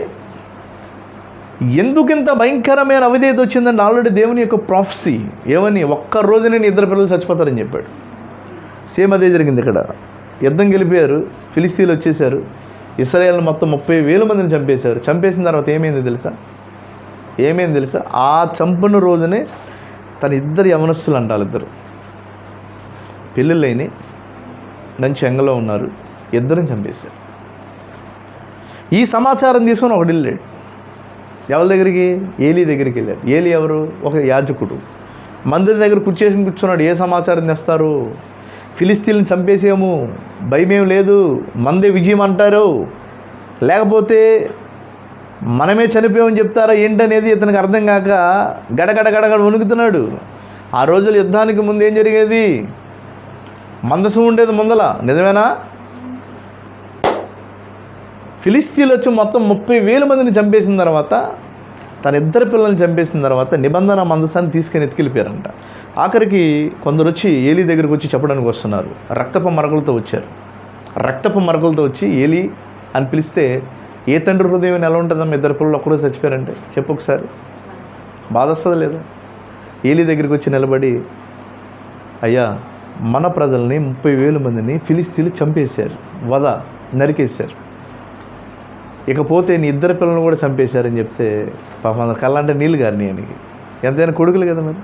ఎందుకింత భయంకరమైన అవిధేయత వచ్చిందంటే, ఆల్రెడీ దేవుని యొక్క ప్రాఫెసీ ఏమని, ఒక్క రోజునే 2 పిల్లలు చచ్చిపోతారని చెప్పాడు. సేమ్ అదే జరిగింది ఇక్కడ. యుద్ధం గెలిపారు, ఫిలిస్తీన్లు వచ్చేసారు, ఇశ్రాయేల్ మొత్తం 30,000 మందిని చంపేశారు. చంపేసిన తర్వాత ఏమైంది తెలుసా? ఆ చంపిన రోజునే తన 2 యవనస్తులు అంటారు, 2 పెళ్ళిళ్ళైన మంచి ఎంగలో ఉన్నారు, 2 చంపేశారు. ఈ సమాచారం తీసుకొని ఒకటి వెళ్ళాడు. ఎవరి దగ్గరికి? ఏలీ దగ్గరికి వెళ్ళాడు. ఏలీ ఎవరు? ఒక యాజకుడు. మందిరం దగ్గర కూర్చున్నాడు. ఏ సమాచారం తెస్తారు? ఫిలిస్తీన్లను చంపేసాము, భయమేం లేదు, మందే విజయం అంటారు, లేకపోతే మనమే చనిపోయామని చెప్తారా ఏంటనేది ఇతనికి అర్థం కాక గడగడ వణుకుతున్నాడు. ఆ రోజులు యుద్ధానికి ముందు ఏం జరిగేది? మందసం ఉండేది ముందల. నిజమేనా? ఫిలిస్తీన్లు వచ్చి మొత్తం 30,000 మందిని చంపేసిన తర్వాత, తన 2 పిల్లల్ని చంపేసిన తర్వాత నిబంధన మందసాన్ని తీసుకొని ఎత్తుకెళ్ళిపోయారంట. ఆఖరికి కొందరు వచ్చి ఏలీ దగ్గరికి వచ్చి చెప్పడానికి వస్తున్నారు. రక్తపు మరకలతో వచ్చి ఏలీ అని పిలిస్తే, ఏ తండ్రి హృదయం ఎలా ఉంటుందమ్మా 2 పిల్లలు ఒక్కరోజు చచ్చిపోయారంటే? చెప్పు ఒకసారి. బాధ వస్తుంది లేదా? ఏలీ దగ్గరికి వచ్చి నిలబడి, అయ్యా మన ప్రజల్ని 30,000 మందిని ఫిలిస్తీన్లు చంపేశారు, నరికేశారు, ఇకపోతే నీ 2 పిల్లలను కూడా చంపేశారని చెప్తే పాపం కళ్ళంటే నీళ్ళు గారిని ఆయనకి. ఎంతైనా కొడుకులు కదా మరి.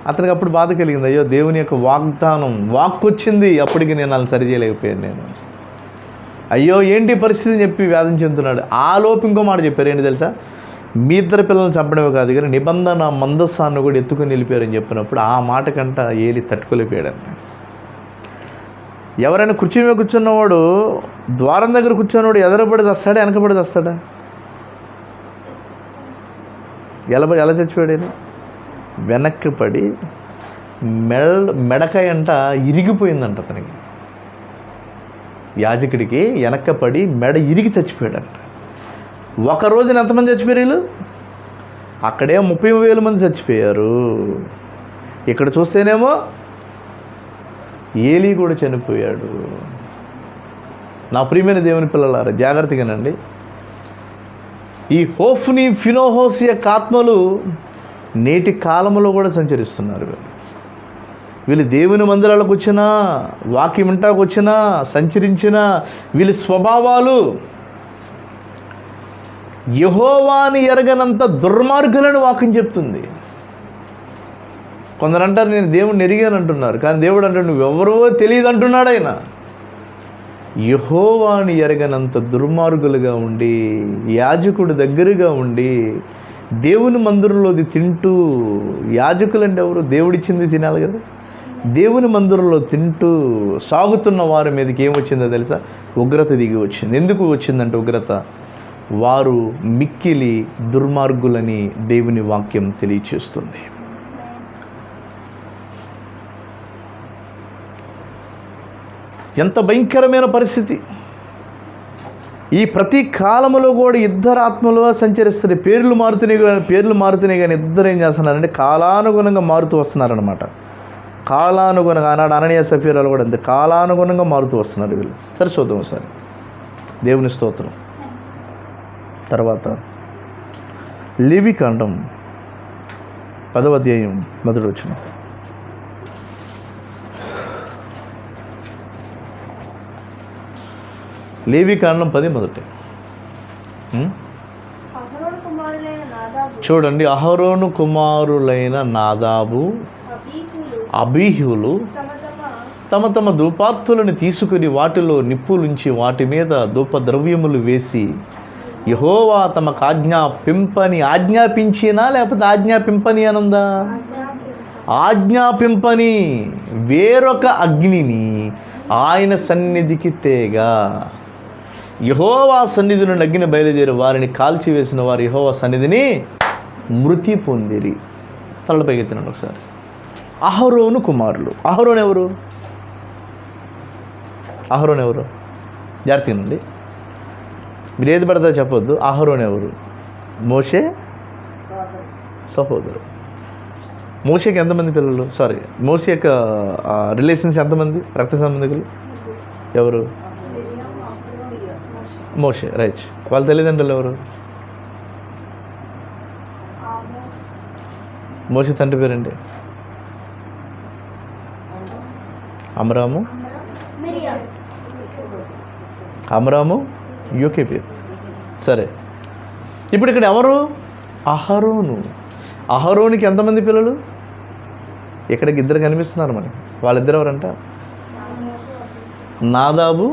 అతనికి అప్పుడు బాధ కలిగింది. అయ్యో దేవుని యొక్క వాక్కు వచ్చింది, అప్పటికి నేను వాళ్ళని సరిచేయలేకపోయాను నేను. అయ్యో ఏంటి పరిస్థితి అని చెప్పి వేదన చెందుతున్నాడు. ఆ లోపు ఇంకో మాట చెప్పారు. ఏంటి తెలుసా? మీ 2 పిల్లల్ని చంపడమే కాదు కానీ నిబంధన మందస్సాన్ని కూడా ఎత్తుకొని వెళ్ళిపోయారని చెప్పినప్పుడు ఆ మాట కంట ఏలి తట్టుకోలేకపోయాడంట. ఎవరైనా కుర్చీ మీద కూర్చున్నవాడు, ద్వారం దగ్గర కూర్చున్నవాడు ఎదరపడి చస్తాడా, వెనకపడి చస్తాడా? ఎలా చచ్చిపోయాడు? వెనక్కి పడి మెడకాయ అంట ఇరిగిపోయిందంట అతనికి. యాజకుడికి వెనక్కపడి మెడ ఇరిగి చచ్చిపోయాడంట. ఒక రోజున ఎంతమంది చచ్చిపోయారు వీళ్ళు? అక్కడే 30,000 మంది చచ్చిపోయారు. ఇక్కడ చూస్తేనేమో ఏలీ కూడా చనిపోయాడు. నా ప్రియమైన దేవుని పిల్లలారా జాగ్రత్తగానండి. ఈ హోఫ్ని ఫినోహోస్ యొక్క ఆత్మలు నేటి కాలంలో కూడా సంచరిస్తున్నారు. వీళ్ళు దేవుని మందిరాలకు వచ్చినా, వాక్యం వింటాకు వచ్చినా, సంచరించినా వీళ్ళ స్వభావాలు యెహోవాని ఎరగనంత దుర్మార్గులను వాక్యం చెప్తుంది. కొందరు అంటారు నేను దేవుడిని ఎరిగాను అంటున్నారు, కానీ దేవుడు అంటాడు నువ్వెవరో తెలియదు అంటున్నాడు ఆయన. యెహోవాని ఎరగనంత దుర్మార్గులుగా ఉండి, యాజకుడు దగ్గరగా ఉండి, దేవుని మందిరంలోది తింటూ, యాజకులు అంటే ఎవరు? దేవుడిచ్చింది తినాలి కదా. దేవుని మందిరంలో తింటూ సాగుతున్న వారి మీదకి ఏమొచ్చిందో తెలుసా? ఉగ్రత దిగి వచ్చింది. ఎందుకు వచ్చిందంటే ఉగ్రత, వారు మిక్కిలి దుర్మార్గులని దేవుని వాక్యం తెలియచేస్తుంది. ఎంత భయంకరమైన పరిస్థితి! ఈ ప్రతి కాలములో కూడా ఇద్దరు ఆత్మలు సంచరిస్తారు. పేర్లు మారుతున్నాయి కానీ ఇద్దరు ఏం చేస్తున్నారంటే కాలానుగుణంగా మారుతూ వస్తున్నారనమాట. కాలానుగుణంగా ఆనాడు అననీయ సఫీరాలు కూడా అంతే, కాలానుగుణంగా మారుతూ వస్తున్నారు వీళ్ళు. సరే చూద్దాం ఒకసారి. దేవుని స్తోత్రం. తర్వాత లేవికాండం 10వ అధ్యాయం 1వ వచనం. లేవికాండం 10:1. చూడండి, అహరోను కుమారులైన నాదాబు, అబీహులు తమ తమ ధూపార్తులను తీసుకుని వాటిలో నిప్పులుంచి వాటి మీద ధూపద్రవ్యములు వేసి యెహోవా తమకు ఆజ్ఞాపించినా లేకపోతే ఆజ్ఞాపింపని అనుందా? ఆజ్ఞాపింపని వేరొక అగ్నిని ఆయన సన్నిధికి తేగా. యెహోవా సన్నిధి నుండి అగ్ని బయలుదేరి వారిని కాల్చివేసిన వారు యెహోవా సన్నిధిని మృతి పొందిరి. తలపైకి ఎత్తినండి ఒకసారి. అహరోను కుమారులు. అహరోను ఎవరు? జాగ్రత్తగానండి, మీరు ఏది పడతా చెప్పొద్దు. అహరోను ఎవరు? మోషే సహోదరు. మోషేకి ఎంతమంది పిల్లలు? మోషే యొక్క రిలేషన్స్ ఎంతమంది? రక్త సంబంధికులు ఎవరు? మోషే, రైట్. వాళ్ళ తల్లిదండ్రులు ఎవరు? మోషే తండ్రి పేరండి అమ్రాము యోకేబేతు. సరే, ఇప్పుడు ఇక్కడ ఎవరు? అహరోను. అహరోనికి ఎంతమంది పిల్లలు? ఇక్కడికి ఇద్దరు కనిపిస్తున్నారు మనకి. వాళ్ళిద్దరు ఎవరంట? నాదాబు,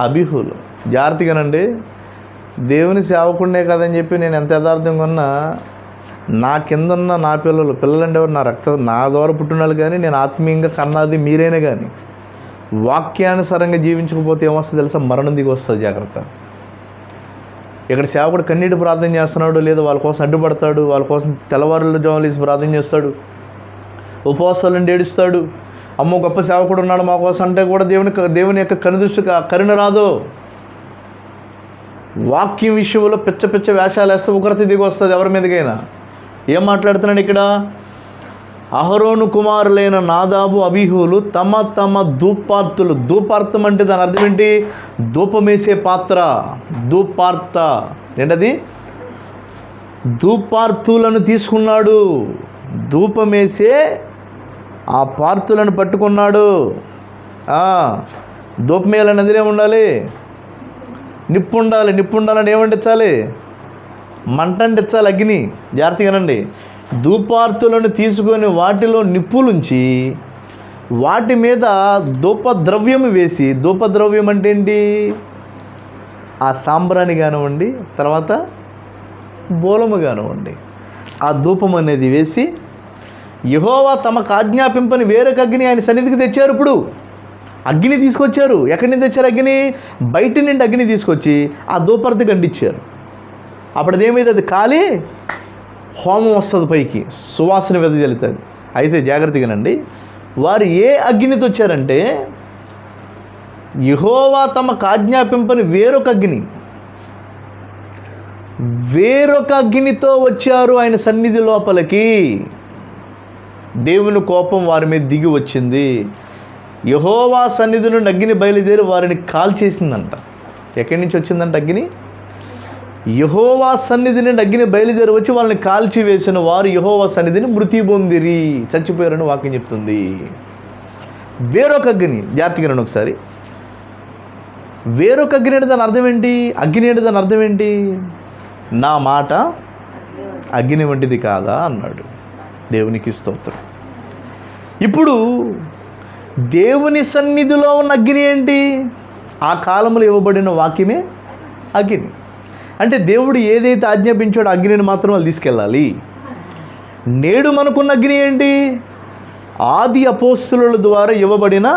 అబీహులు. జాగ్రత్తగానండి, దేవుని సేవకుడినే కదని చెప్పి నేను ఎంత యథార్థంగా ఉన్నా నా కింద ఉన్న నా పిల్లలంటే ఎవరు? నా ద్వారా పుట్టినాళ్ళు. కానీ నేను ఆత్మీయంగా కన్నది మీరైనా కానీ వాక్యానుసారంగా జీవించకపోతే ఏమొస్తుంది తెలుసా? మరణం దిగి వస్తుంది. జాగ్రత్త. ఇక్కడ సేవకుడు కన్నీటి ప్రార్థన చేస్తున్నాడు, లేదా వాళ్ళ కోసం అడ్డుపడతాడు, వాళ్ళ కోసం తెల్లవారులు జోమలేసి ప్రార్థన చేస్తాడు, ఉపవాసాలను ఏడుస్తాడు. అమ్మో గొప్ప సేవకుడు ఉన్నాడు మా కోసం అంటే కూడా దేవుని యొక్క కనుదృష్టి కరుణ రాదు. వాక్యం విషయంలో పిచ్చ వేషాలు వేస్తే ఉగ్రత దిగి వస్తుంది ఎవరి మీదకైనా. ఏం మాట్లాడుతున్నాడు ఇక్కడ? అహరోను కుమారులైన నాదాబు, అబీహులు తమ తమ ధూపార్తులు. ధూపార్తం అంటే దాని అర్థం ఏంటి? ధూపమేసే పాత్ర. ధూపార్త ఏంటది? ధూపార్తులను తీసుకున్నాడు. ధూపమేసే ఆ పార్తులను పట్టుకున్నాడు. ధూపమేయాలని నదిలే ఉండాలి, నిప్పు ఉండాలని ఏమంటించాలి? మంట అంటించాలి, అగ్ని. జాగ్రత్తగానండి. ధూపార్తులను తీసుకొని వాటిలో నిప్పులుంచి వాటి మీద ధూపద్రవ్యం వేసి, ధూపద్రవ్యం అంటే ఏంటి? ఆ సాంబ్రాణి కానివ్వండి, తర్వాత బోలము కానివ్వండి, ఆ ధూపం అనేది వేసి యెహోవా తమకు ఆజ్ఞాపింపని వేరొక అగ్ని ఆయన సన్నిధికి తెచ్చారు. ఇప్పుడు అగ్ని తీసుకొచ్చారు. ఎక్కడి నుంచి తెచ్చారు అగ్ని? బయట నుండి అగ్ని తీసుకొచ్చి ఆ ధూపార్తి గంటిచ్చారు. అప్పుడు అదేమైతే అది కాలి హోమం వస్తుంది, పైకి సువాసన వెదజల్లుతుంది. అయితే జాగ్రత్తగానండి, వారు ఏ అగ్నితో వచ్చారంటే యెహోవా తమకు ఆజ్ఞాపింపని వేరొక అగ్నితో వచ్చారు ఆయన సన్నిధి లోపలికి. దేవుని కోపం వారి మీద దిగి వచ్చింది. యెహోవా సన్నిధి నుండి అగ్ని బయలుదేరి వారిని కాల్చేసిందంట. ఎక్కడి నుంచి వచ్చిందంట అగ్ని? యెహోవా సన్నిధి నుండి అగ్ని బయలుదేరి వచ్చి వాళ్ళని కాల్చి వేసిన వారు యెహోవా సన్నిధిని మృతి పొందిరి, చచ్చిపోయారని వాక్యం చెప్తుంది. వేరొక అగ్ని. జాగ్రత్తగా ఒకసారి. వేరొక అగ్ని అంటే దాని అర్థం ఏంటి? అగ్ని అంటే దాని అర్థం ఏంటి? నా మాట అగ్ని వంటిది కాదా అన్నాడు. దేవునికి స్తోత్రం. ఇప్పుడు దేవుని సన్నిధిలో ఉన్న అగ్ని ఏంటి? ఆ కాలంలో ఇవ్వబడిన వాక్యమే అగ్ని. అంటే దేవుడు ఏదైతే ఆజ్ఞాపించాడో అగ్నిని మాత్రం వాళ్ళు తీసుకెళ్ళాలి. నేడు మనకున్న అగ్ని ఏంటి? ఆది అపోస్తుల ద్వారా ఇవ్వబడిన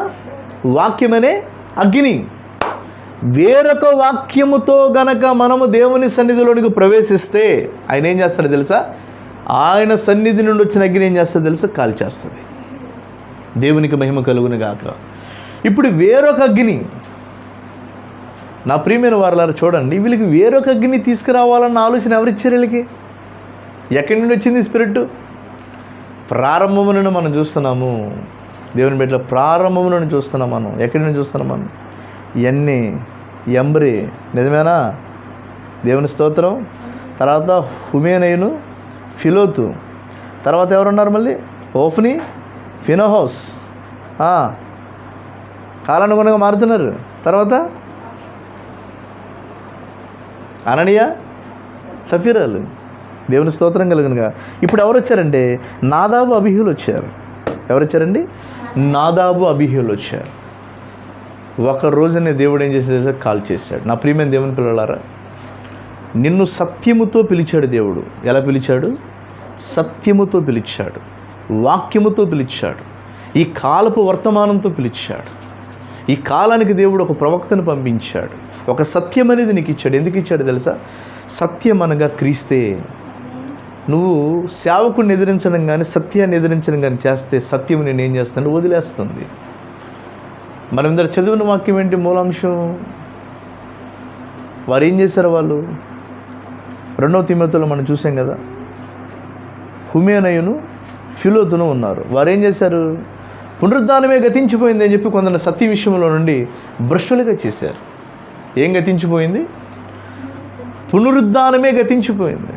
వాక్యమనే అగ్ని. వేరొక వాక్యముతో గనక మనము దేవుని సన్నిధిలోనికి ప్రవేశిస్తే ఆయన ఏం చేస్తాడో తెలుసా? ఆయన సన్నిధి నుండి వచ్చిన అగ్ని ఏం చేస్తుందో తెలుసా? కాల్చేస్తుంది. దేవునికి మహిమ కలుగును గాక. ఇప్పుడు వేరొక అగ్ని, నా ప్రియమైన వారలారా చూడండి, వీళ్ళకి వేరొక అగ్ని తీసుకురావాలన్న ఆలోచన ఎవరిచ్చారు వీళ్ళకి? ఎక్కడి నుండి వచ్చింది స్పిరిట్? ప్రారంభములను మనం చూస్తున్నాము. దేవుని బిడ్డల ప్రారంభములను చూస్తున్నాం మనం. ఎక్కడి నుండి చూస్తున్నాం మనం? ఇవన్నీ ఎంబ్రి, నిజమేనా? దేవుని స్తోత్రం. తర్వాత హుమేనయును, ఫిలోతు, తర్వాత ఎవరున్నారు మళ్ళీ? ఓఫ్ని, ఫినోహోస్, కాలానుగుణంగా మారుతున్నారు. తర్వాత అననీయ, సఫీరాలు. దేవుని స్తోత్రం కలుగునుగా. ఇప్పుడు ఎవరు వచ్చారంటే నాదాబు, అబీహులు వచ్చారు. ఎవరు వచ్చారండి? నాదాబు, అబీహులు వచ్చారు. ఒక రోజునే దేవుడు ఏం చేసేది? కాల్ చేశాడు. నా ప్రియమైన దేవుని పిల్లలారా, నిన్ను సత్యముతో పిలిచాడు దేవుడు. ఎలా పిలిచాడు? సత్యముతో పిలిచాడు, వాక్యముతో పిలిచాడు, ఈ కాలపు వర్తమానంతో పిలిచాడు. ఈ కాలానికి దేవుడు ఒక ప్రవక్తను పంపించాడు. ఒక సత్యం అనేది నీకు ఇచ్చాడు. ఎందుకు ఇచ్చాడు తెలుసా? సత్యం అనగా క్రీస్తే. నువ్వు సేవకుడిని ఎదిరించడం కానీ సత్యాన్ని ఎదిరించడం కానీ చేస్తే సత్యం నేను ఏం చేస్తాను? వదిలేస్తుంది. మనం ఇందరు చదివిన వాక్యం ఏంటి? మూలాంశం. వారు ఏం చేశారు? వాళ్ళు 2వ తిమోతిలో మనం చూసాం కదా, హుమేనయును, ఫిలోతును ఉన్నారు. వారు ఏం చేశారు? పునరుద్ధానమే గతించిపోయింది అని చెప్పి కొందరు సత్య విషయంలో నుండి భ్రష్టులుగా చేశారు. ఏం గతించిపోయింది? పునరుద్ధానమే గతించిపోయింది.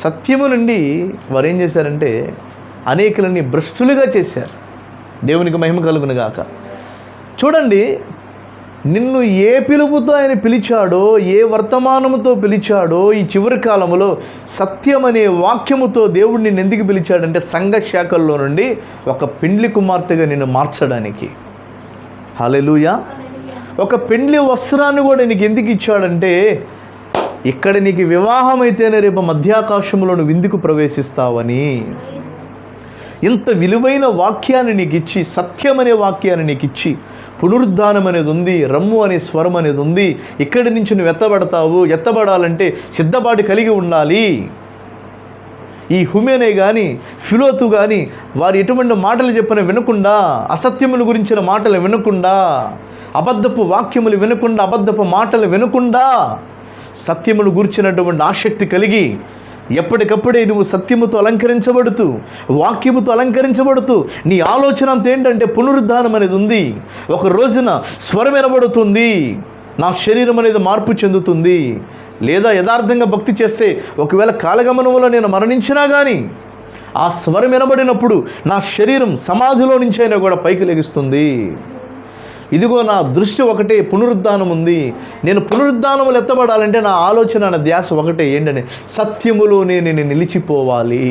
సత్యము నుండి వారు ఏం చేశారంటే అనేకులని భ్రష్టులుగా చేశారు. దేవునికి మహిమ కలుగును గాక. చూడండి, నిన్ను ఏ పిలుపుతో ఆయన పిలిచాడో, ఏ వర్తమానముతో పిలిచాడో, ఈ చివరి కాలంలో సత్యం అనే వాక్యముతో దేవుడు నిన్ను ఎందుకు పిలిచాడంటే సంఘ శాఖల్లో నుండి ఒక పెండ్లి కుమార్తెగా నిన్ను మార్చడానికి. హల్లెలూయా. ఒక పెండ్లి వస్త్రాన్ని కూడా నీకు ఎందుకు ఇచ్చాడంటే ఇక్కడ నీకు వివాహం అయితేనే రేపు మధ్యాకాశంలో నువ్వు విందుకు ప్రవేశిస్తావని. ఇంత విలువైన వాక్యాన్ని నీకు ఇచ్చి, సత్యం అనే వాక్యాన్ని నీకు ఇచ్చి, పునరుద్ధానం అనేది ఉంది, రమ్ము అనే స్వరం అనేది ఉంది, ఇక్కడి నుంచి నువ్వు ఎత్తబడతావు. ఎత్తబడాలంటే సిద్ధపాటు కలిగి ఉండాలి. ఈ హుమేనే కానీ ఫిలోతు కానీ వారు ఎటువంటి మాటలు చెప్పిన వినకుండా, అసత్యముల గురించిన మాటలు వినకుండా, అబద్ధపు వాక్యములు వినకుండా, అబద్ధపు మాటలు వినకుండా సత్యములు గురించినటువంటి ఆసక్తి కలిగి ఎప్పటికప్పుడే నువ్వు సత్యముతో అలంకరించబడుతూ, వాక్యముతో అలంకరించబడుతూ, నీ ఆలోచన అంత ఏంటంటే పునరుద్ధానం అనేది ఉంది. ఒక రోజున స్వరం వినబడుతుంది, నా శరీరం అనేది మార్పు చెందుతుంది. లేదా యథార్థంగా భక్తి చేస్తే ఒకవేళ కాలగమనంలో నేను మరణించినా కానీ ఆ స్వరం వినబడినప్పుడు నా శరీరం సమాధిలో నుంచి అయినా కూడా పైకి లెగుస్తుంది. ఇదిగో నా దృష్టి ఒకటే, పునరుద్ధానం ఉంది. నేను పునరుద్ధానములు ఎత్తబడాలంటే నా ఆలోచన, నా ధ్యాస ఒకటే, ఏంటంటే సత్యములోనే నేను నిలిచిపోవాలి,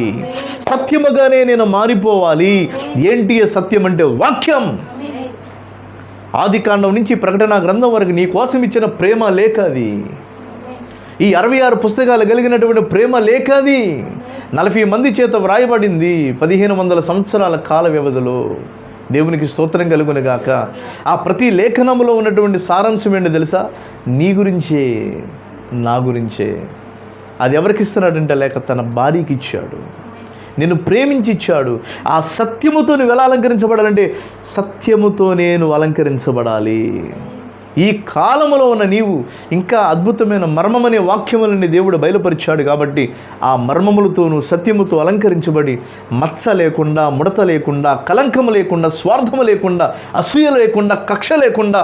సత్యముగానే నేను మారిపోవాలి. ఏంటి సత్యం అంటే? వాక్యం. ఆదికాండం నుంచి ప్రకటన గ్రంథం వరకు నీ కోసం ఇచ్చిన ప్రేమ లేఖ అది. ఈ 66 పుస్తకాలు కలిగినటువంటి ప్రేమ లేఖ అది. 40 మంది చేత వ్రాయబడింది 1500 సంవత్సరాల కాల వ్యవధిలో. దేవునికి స్తోత్రం కలుగును గాక. ఆ ప్రతి లేఖనంలో ఉన్నటువంటి సారాంశం ఏంటో తెలుసా? నీ గురించే, నా గురించే. అది ఎవరికి ఇస్తున్నాడంటే లేక తన భార్యకి ఇచ్చాడు. నిన్ను ప్రేమించి ఇచ్చాడు. ఆ సత్యముతో నువ్వు ఎలా అలంకరించబడాలంటే సత్యముతో నేను అలంకరించబడాలి. ఈ కాలములో ఉన్న నీవు ఇంకా అద్భుతమైన మర్మమనే వాక్యములని దేవుడు బయలుపరిచాడు. కాబట్టి ఆ మర్మములతోనూ సత్యముతో అలంకరించబడి మచ్చ లేకుండా, ముడత లేకుండా, కలంకము లేకుండా, స్వార్థము లేకుండా, అసూయ లేకుండా, కక్ష లేకుండా,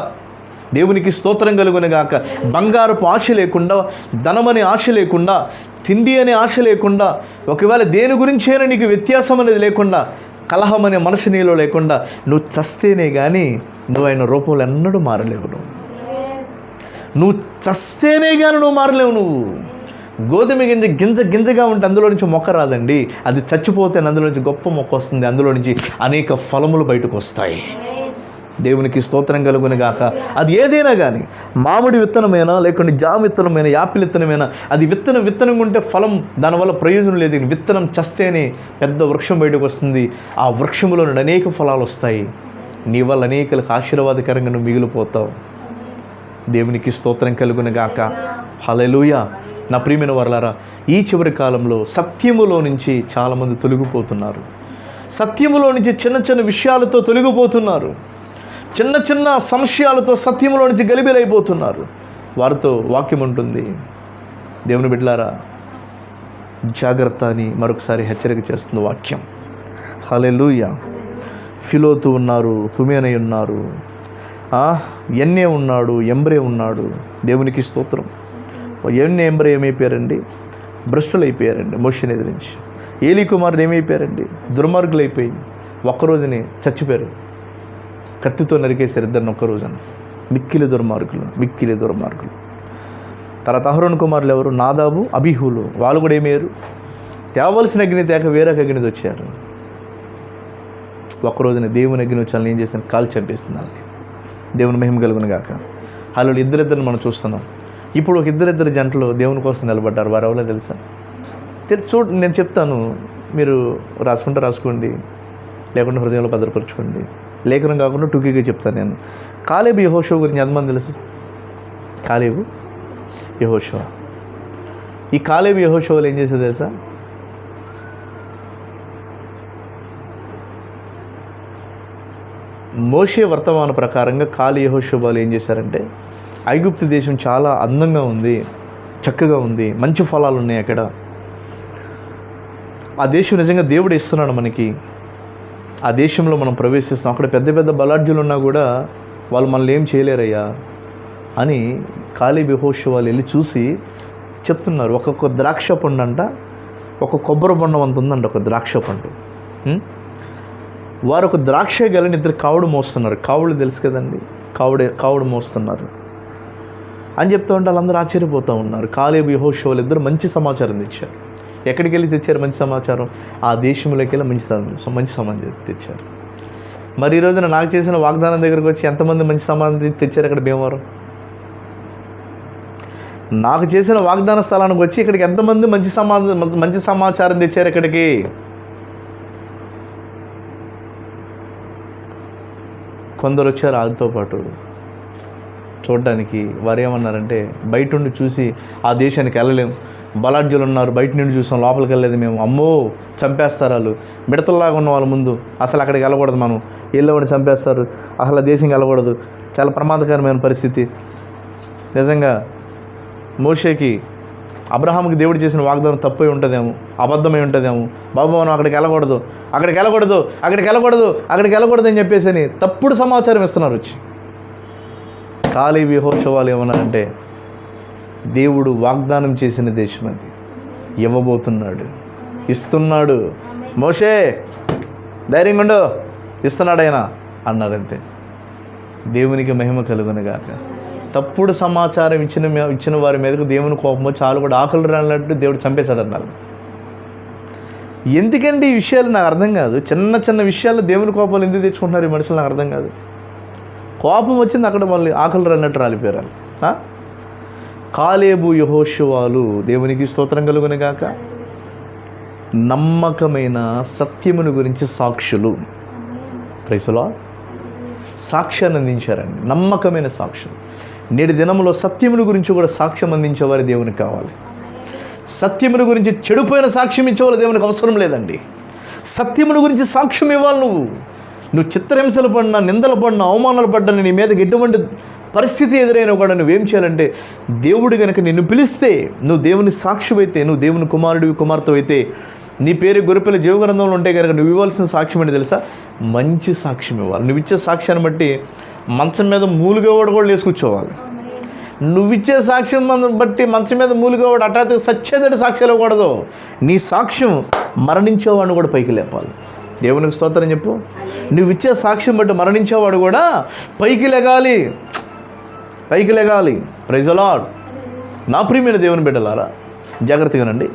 దేవునికి స్తోత్రం కలుగునుగాక, బంగారపు ఆశ లేకుండా, ధనమనే ఆశ లేకుండా, తిండి అనే ఆశ లేకుండా, ఒకవేళ దేని గురించైనా నీకు వ్యత్యాసం అనేది లేకుండా, కలహం అనే మనసు నీలో లేకుండా, నువ్వు చస్తేనే కానీ నువ్వు ఆయన రూపంలో ఎన్నడూ మారలేవు. నువ్వు చస్తేనే కానీ నువ్వు మారలేవు. నువ్వు గోధుమ గింజగా ఉంటే అందులో నుంచి మొక్క రాదండి. అది చచ్చిపోతే అందులో నుంచి గొప్ప మొక్క వస్తుంది. అందులో నుంచి అనేక ఫలములు బయటకు వస్తాయి. దేవునికి స్తోత్రం కలుగును గాక. అది ఏదైనా కానీ, మామిడి విత్తనమైనా, లేకుంటే జామ విత్తనమైనా, యాపిల్ విత్తనమైనా, అది విత్తనం ఉంటే ఫలం దానివల్ల ప్రయోజనం లేదు. విత్తనం చస్తేనే పెద్ద వృక్షం బయటకు వస్తుంది. ఆ వృక్షంలో నుండి అనేక ఫలాలు వస్తాయి. నీ వల్ల అనేకలకు ఆశీర్వాదకరంగా నువ్వు మిగిలిపోతావు. దేవునికి స్తోత్రం కలుగును గాక. హల్లెలూయా. నా ప్రియమైన వారలారా, ఈ చివరి కాలంలో సత్యములో నుంచి చాలామంది తొలగిపోతున్నారు. సత్యములో నుంచి చిన్న చిన్న విషయాలతో తొలగిపోతున్నారు. చిన్న చిన్న సంశయాలతో సత్యములో నుంచి గలిబిలైపోతున్నారు. వారితో వాక్యం ఉంటుంది. దేవుని బిడ్డలారా, జాగ్రత్త అని మరొకసారి హెచ్చరిక చేస్తుంది వాక్యం. హల్లెలూయా. ఫిలోతు ఉన్నారు, హుమేనై ఉన్నారు, ఎన్నే ఉన్నాడు, ఎంబ్రే ఉన్నాడు. దేవునికి స్తోత్రం. ఎన్నే ఎంబ్రే ఏమైపోయారండి? భ్రష్టులు అయిపోయారండి మోషేని ఎదిరించి. ఏలీ కుమారుడు ఏమైపోయారండి? దుర్మార్గులు అయిపోయి ఒక్కరోజునే చచ్చిపోయారు. కత్తితో నరికేశారు ఇద్దరిని ఒక్కరోజున. మిక్కిలి దుర్మార్గులు. తర్వాత అహరోను కుమారులు ఎవరు? నాదాబు, అబీహులు. వాళ్ళు కూడా ఏమయ్యారు? తేవలసిన అగ్ని తేక వేరొక అగ్నిది వచ్చారు. ఒక్కరోజున దేవుని అగ్ని వచ్చి వాళ్ళని ఏం చేసిన? కాలు చంపేస్తుంది వాళ్ళని. దేవుని మహిమ కలుగును గాక. వాళ్ళు ఇద్దరిద్దరిని మనం చూస్తున్నాం. ఇప్పుడు ఒక ఇద్దరిద్దరు జంటలు దేవుని కోసం నిలబడ్డారు. వారు ఎవరో తెలుసా? నేను చెప్తాను, మీరు రాసుకోండి, లేకుండా హృదయంలో భద్రపరచుకోండి. లేఖనం కాకుండా టూకీగా చెప్తాను నేను. కాలేబు యెహోషువ గురించి ఎంతమంది తెలుసు? కాలేబు యెహోషువ. ఈ కాలేబు యెహోషువలు ఏం చేసేది తెలుసా? మోషే వర్తమాన ప్రకారంగా కాలేబు యెహోషువలు ఏం చేశారంటే, ఐగుప్తు దేశం చాలా అందంగా ఉంది, చక్కగా ఉంది, మంచి ఫలాలు ఉన్నాయి అక్కడ. ఆ దేశం నిజంగా దేవుడు ఇస్తున్నాడు మనకి. ఆ దేశంలో మనం ప్రవేశిస్తాం. అక్కడ పెద్ద పెద్ద బలాఢ్యులు ఉన్నా కూడా వాళ్ళు మనల్ని ఏం చేయలేరయ్యా అని కాలేబు యెహోషువలు వెళ్ళి చూసి చెప్తున్నారు. ఒక్కొక్క ద్రాక్ష పండు అంట, ఒక కొబ్బరి బొండం అంత ఉందంట ఒక ద్రాక్ష పండు. వారు ఒక ద్రాక్ష గలని ఇద్దరు కావుడు మోస్తున్నారు. కావుడు తెలుసు కదండి, కావుడు మోస్తున్నారు అని చెప్తూ ఉంటే వాళ్ళందరూ ఆశ్చర్యపోతూ ఉన్నారు. కాలేబు యెహోషువలు ఇద్దరు మంచి సమాచారం తెచ్చారు. ఎక్కడికి వెళ్ళి తెచ్చారు మంచి సమాచారం? ఆ దేశంలోకి వెళ్ళి మంచి సమాచారం తెచ్చారు. మరి ఈ రోజున నాకు చేసిన వాగ్దానం దగ్గరకు వచ్చి ఎంతమంది మంచి సమాధానం తెచ్చారు? అక్కడ భీమవరం నాకు చేసిన వాగ్దాన స్థలానికి వచ్చి ఇక్కడికి ఎంతమంది మంచి సమాచారం తెచ్చారు? ఇక్కడికి కొందరు వచ్చారు వాళ్ళతో పాటు చూడడానికి. వారు ఏమన్నారంటే, బయట నుండి చూసి ఆ దేశానికి వెళ్ళలేము, బలాఢ్యులు ఉన్నారు, బయట నుండి చూసాం, లోపలికి వెళ్ళలేదు మేము, అమ్మో చంపేస్తారు వాళ్ళు, మిడతల్లాగా ఉన్న వాళ్ళ ముందు అసలు అక్కడికి వెళ్ళకూడదు, మనం వెళ్ళేవాడిని చంపేస్తారు, అసలు ఆ దేశంకి వెళ్ళకూడదు, చాలా ప్రమాదకరమైన పరిస్థితి. నిజంగా మోషేకి అబ్రహాముకి దేవుడు చేసిన వాగ్దానం తప్పై ఉంటుందేమో, అబద్ధమై ఉంటుందేమో, బాబు మనం అక్కడికి వెళ్ళకూడదు అని చెప్పేసి అని తప్పుడు సమాచారం ఇస్తున్నారు వచ్చి. కాలేబు యెహోషువలు ఏమన్నారంటే, దేవుడు వాగ్దానం చేసిన దేశం అది, ఇవ్వబోతున్నాడు, ఇస్తున్నాడు, మోషే ధైర్యంగా ఉండు, ఇస్తున్నాడు ఆయన అన్నారంతే. దేవునికి మహిమ కలుగును గాక. తప్పుడు సమాచారం ఇచ్చిన వారి మీదకు దేవుని కోపం వచ్చి చాలు కూడా ఆకులు రానట్టు దేవుడు చంపేశాడు అన్నారు. ఎందుకండి ఈ విషయాలు నాకు అర్థం కాదు. చిన్న చిన్న విషయాల్లో దేవుని కోపాలు ఎందుకు తెచ్చుకుంటున్నారు ఈ మనుషులు? నాకు అర్థం కాదు. కోపం వచ్చింది, అక్కడ వాళ్ళు ఆకులు రానట్టు రాలిపోయారు. కాలేబు యెహోషువలు దేవునికి స్తోత్రం కలుగును గాక. నమ్మకమైన సత్యమును గురించి సాక్షులు. Praise the Lord. సాక్ష్యాన్ని అందించారండి, నమ్మకమైన సాక్షులు. నేటి దినంలో సత్యమును గురించి కూడా సాక్ష్యం అందించేవారు దేవునికి కావాలి. సత్యమును గురించి చెడిపోయిన సాక్ష్యం ఇచ్చేవాళ్ళు దేవునికి అవసరం లేదండి. సత్యమును గురించి సాక్ష్యం ఇవ్వాలి. నువ్వు చిత్రహింసలు పడినా, నిందలు పడినా, అవమానాలు పడ్డా, నీ మీదకి ఎటువంటి పరిస్థితి ఎదురైనా కూడా నువ్వేం చేయాలంటే, దేవుడు కనుక నిన్ను పిలిస్తే, నువ్వు దేవుని సాక్షి అయితే, నువ్వు దేవుని కుమారుడివి, కుమార్తె అయితే, నీ పేరు గొర్రెపిల్ల జీవగ్రంథంలో ఉంటే కనుక నువ్వు ఇవ్వాల్సిన సాక్ష్యం ఏంటి తెలుసా? మంచి సాక్ష్యం ఇవ్వాలి. నువ్వు ఇచ్చే సాక్ష్యాన్ని బట్టి మంచం మీద మూలుగా కూడా వేసుకొచ్చేవాలి. నువ్విచ్చే సాక్ష్యం బట్టి మంచం మీద మూలుగా వాడు అటాత్ సచ్చేదటి సాక్ష్యాలు ఇవ్వకూడదు. నీ సాక్ష్యం మరణించేవాడిని కూడా పైకి లేపాలి. దేవునికి స్తోత్రం చెప్పు. నువ్వు ఇచ్చే సాక్ష్యం బట్టి మరణించేవాడు కూడా పైకి లెగాలి. Praise the lord. నా ప్రియమైన దేవుని బిడ్డలారా, జాగ్రత్తగానండి.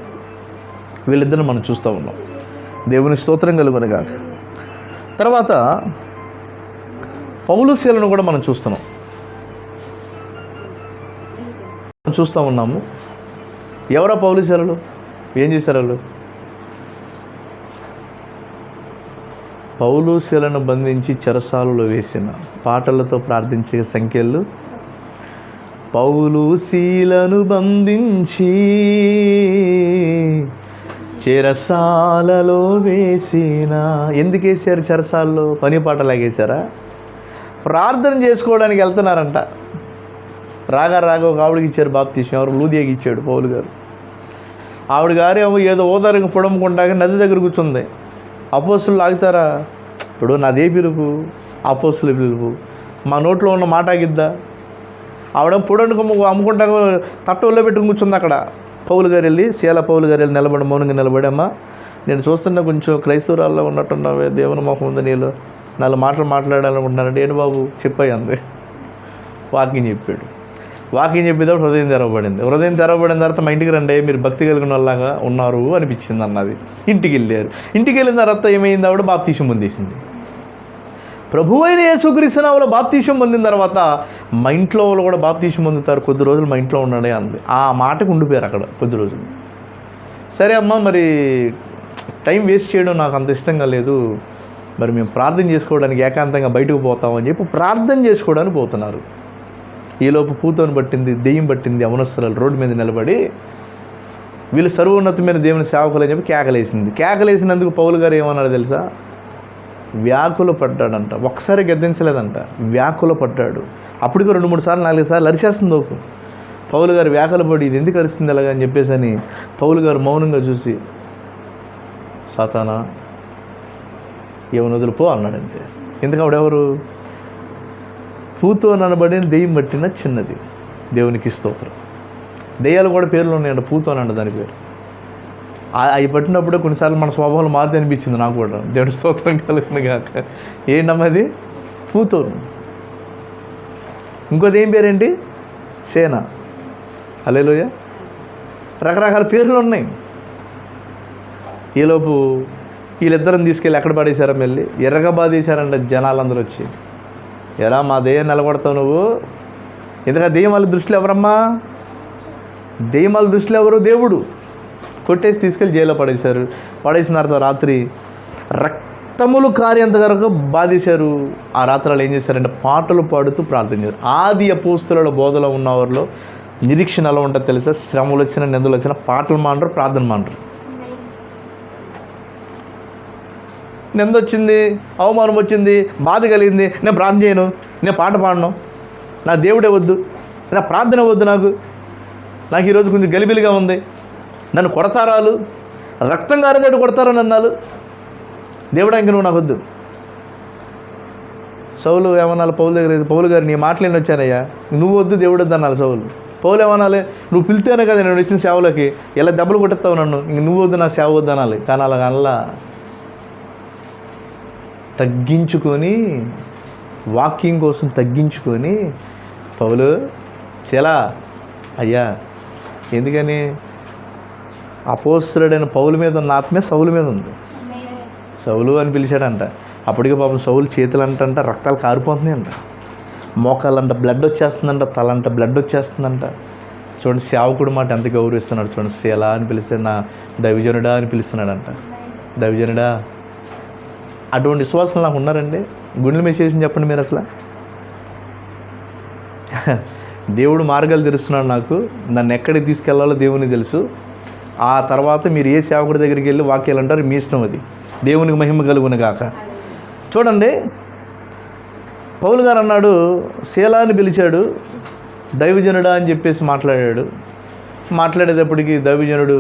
వీళ్ళిద్దరిని మనం చూస్తూ ఉన్నాం. దేవుని స్తోత్రం కలుగును గాక. తర్వాత పౌలు శీలను కూడా మనం చూస్తూ ఉన్నాము. ఎవరో పౌలు శీలలు ఏం చేశారు? వాళ్ళు పౌలు శీలను బంధించి చెరసాలలో వేసిన పాటలతో ప్రార్థించే సంఖ్యలు. పౌలు శీలను బంధించి చెరసాలలో వేసిన. ఎందుకు వేసారు చెరసాలలో? పని పాటలాగేశారా? ప్రార్థన చేసుకోవడానికి వెళ్తున్నారంట. రాగా ఒక ఆవిడకి ఇచ్చారు బాప్తీసం. ఎవరు? లూదియాకి ఇచ్చాడు పౌలు గారు. ఆవిడ గారేమో ఏదో ఓదారంగా పొడముకుంటాక నది దగ్గర కూర్చుంది. అపోస్తులు ఆగుతారా? ఇప్పుడు నాదే పిలుపు, అపోస్తుల పిలుపు. మా నోట్లో ఉన్న మాట ఆగిద్దా? ఆవిడ పొడనుకు అమ్ముకుంటా తట్టలో పెట్టుకుని కూర్చుంది అక్కడ. పౌలు గారు వెళ్ళి పౌలు గారు వెళ్ళి నిలబడి మౌనంగా నిలబడి, అమ్మా నేను చూస్తున్నా కొంచెం క్రైస్తవురాల్లో ఉన్నట్టున్నావే, దేవుని మొహం ఉంది నీళ్ళు, 4 మాటలు మాట్లాడాలనుకుంటున్నానంటే. ఏంటి బాబు చెప్పాయి అంది. వాక్యం చెప్పాడు. వాక్యం చెప్పేటప్పుడు హృదయం తెరవబడింది. హృదయం తెరవబడిన తర్వాత మా ఇంటికి రండి, మీరు భక్తి కలిగిన వాళ్ళగా ఉన్నారు అనిపించింది అన్నది. ఇంటికి వెళ్ళారు. ఇంటికి వెళ్ళిన తర్వాత ఏమైంది? ఆవిడ బాప్తీసం పొందేసింది. ప్రభు అయిన యేసుక్రీస్తు నామములో బాప్తీసం పొందిన తర్వాత మా ఇంట్లో వాళ్ళు కూడా బాప్తీసం పొందుతారు, కొద్ది రోజులు మా ఇంట్లో ఉండండి అంది. ఆ మాటకు ఉండిపోయారు అక్కడ కొద్ది రోజులు. సరే అమ్మ, మరి టైం వేస్ట్ చేయడం నాకు అంత ఇష్టంగా లేదు, మరి మేము ప్రార్థన చేసుకోవడానికి ఏకాంతంగా బయటకు పోతామని చెప్పి ప్రార్థన చేసుకోవడానికి పోతున్నారు. ఈలోపు పూతోని పట్టింది, దెయ్యం పట్టింది. అవనస్తులు రోడ్డు మీద నిలబడి వీళ్ళు సర్వోన్నతమైన దేవుని సేవకులు అని చెప్పి కేకలేసింది. కేకలేసినందుకు పౌలు గారు ఏమన్నాడు తెలుసా? వ్యాకుల పడ్డాడంట. ఒక్కసారి గద్దించలేదంట, వ్యాకుల పడ్డాడు. అప్పటికి 2-3 సార్లు 4 సార్లు అరిచేస్తుంది ఒక. పౌలు గారు వ్యాకుల పడి ఇది ఎందుకు అరిస్తుంది అలాగా అని చెప్పేసి అని పౌలు గారు మౌనంగా చూసి, సాతానా ఏమని వదిలిపో అన్నాడు అంతే. ఎందుకు ఆవిడెవరు? పూతో అనబడిన దెయ్యం పట్టిన చిన్నది. దేవునికి స్తోత్రం. దెయ్యాలు కూడా పేర్లు ఉన్నాయంట, పూతో అనండి దాని పేరు. అవి పట్టినప్పుడు కొన్నిసార్లు మన స్వభావం మారుతి అనిపించింది నాకు కూడా. దేవుని స్తోత్రం కలిగిన కాక. ఏంటమ్మది? పూతోను. ఇంకోది ఏం పేరేంటి? సేన. హల్లెలూయా. రకరకాల పేర్లు ఉన్నాయి. ఈలోపు వీళ్ళిద్దరిని తీసుకెళ్ళి ఎక్కడ పడేశారా? మళ్ళీ ఎర్రగా బాధేశారంట జనాలందరూ వచ్చి. ఎలా మా దెయ్యం నిలబడతావు నువ్వు? ఎందుకంటే దెయ్యాల దృష్టిలో ఎవరమ్మా? దెయ్యాల దృష్టిలో ఎవరు? దేవుడు. కొట్టేసి తీసుకెళ్ళి జైల్లో పడేశారు. పడేసిన తర్వాత రాత్రి రక్తములు కారేంత వరకు బాధేశారు. ఆ రాత్రి వాళ్ళు ఏం చేశారంటే పాటలు పాడుతూ ప్రార్థన చేశారు. ఆది అపోస్తుల బోధలో ఉన్నవారిలో నిరీక్షణ ఎలా ఉంటుందో తెలుసా? శ్రమలు వచ్చిన, నిందలు వచ్చిన పాటలు మాండరు, ప్రార్థన మాండరు. నింద వచ్చింది, అవమానం వచ్చింది, బాధ కలిగింది, నేను ప్రార్థన చేయను, నేను పాట పాడను, నా దేవుడే వద్దు, నా ప్రార్థన వద్దు, నాకు ఈరోజు కొంచెం గలిబిలిగా ఉంది, నన్ను కొడతారాలు, రక్తం గారినట్టు కొడతారని అన్నాలు, దేవుడా ఇంక నువ్వు నాకు వద్దు. సౌలు ఏమన్నాలి పౌలు దగ్గర? పౌలు గారు నీ మాటలేని వచ్చానయ్యా, నువ్వు వద్దు దేవుడు వద్దు అన్నాలి సౌలు. పౌలు ఏమనాలి? నువ్వు పిలితేనే కదా నేను వచ్చిన సేవలోకి, ఎలా దెబ్బలు కొట్టేస్తావు నన్ను, ఇంక నువ్వు వద్దు నా సేవ వద్దు అనాలి. కానీ అలా తగ్గించుకొని, వాక్యం కోసం తగ్గించుకొని, పౌలు చాలా అయ్యా, ఎందుకని అపోస్తలుడైన పౌలు మీద ఉన్న ఆత్మే సౌలు మీద ఉంది. సౌలు అని పిలిచాడంట. అప్పటికే పాపం సౌలు చేతులు అంట రక్తాలు కారిపోతున్నాయంట, మోకాళ్ళంట బ్లడ్ వచ్చేస్తుందంట, తలంట బ్లడ్ వచ్చేస్తుందంట. చూడండి సేవకుడు మాట ఎంత గౌరవిస్తున్నాడు చూడండి. శీలా అని పిలిస్తే నా దైవజనుడా అని పిలుస్తున్నాడంట. దైవజనుడా, అటువంటి విశ్వాసం నాకు ఉన్నారండి? గుండెల మీద చేసి చెప్పండి మీరు. అసలు దేవుడు మార్గాలు తెలుస్తున్నాడు నాకు, నన్ను ఎక్కడికి తీసుకెళ్లాలో దేవునికి తెలుసు. ఆ తర్వాత మీరు ఏ సేవకుడి దగ్గరికి వెళ్ళి వాక్యాలు అంటారు, మీ ఇష్టం, అది దేవునికి మహిమ కలుగును గాక. చూడండి, పౌలు గారు అన్నాడు, శీలాని పిలిచాడు, దైవజనుడా అని చెప్పేసి మాట్లాడాడు. మాట్లాడేటప్పటికి దైవజనుడు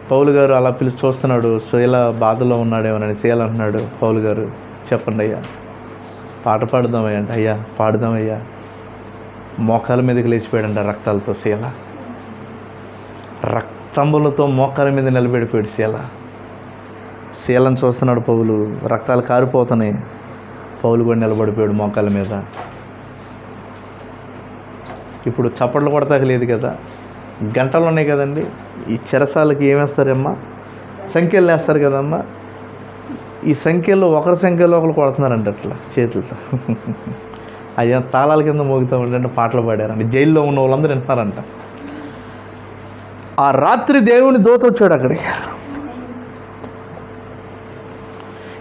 పౌలు గారు అలా పిలిచి చూస్తున్నాడు, శీల బాధలో ఉన్నాడేమోనని. శీల అంటున్నాడు, పౌలు గారు చెప్పండి అయ్యా, పాట పాడుదామయ్యా అంటే, అయ్యా పాడుదామయ్యా. మోకాల మీదకి లేచిపోయాడంట రక్తాలతో. శీల రక్తములతో మోకాల మీద నిలబడిపోయాడు. శీలను చూస్తున్నాడు పౌలు, రక్తాలు కారిపోతున్నాయి. పౌలు కూడా నిలబడిపోయాడు మోకాల మీద. ఇప్పుడు చప్పట్లు కొడతాక లేదు కదా, గంటలు ఉన్నాయి కదండి. ఈ చెరసాలకి ఏమేస్తారమ్మా? సంఖ్యలు వేస్తారు కదమ్మా. ఈ సంఖ్యలో ఒకరి సంఖ్యలో ఒకరు కొడుతున్నారంట అట్లా చేతులతో. అయ్యా తాళాల కింద మోగుతూ ఉంటే పాటలు పాడారండి. జైల్లో ఉన్న వాళ్ళందరూ వింటున్నారంట. ఆ రాత్రి దేవుని దూత వచ్చాడు అక్కడికి.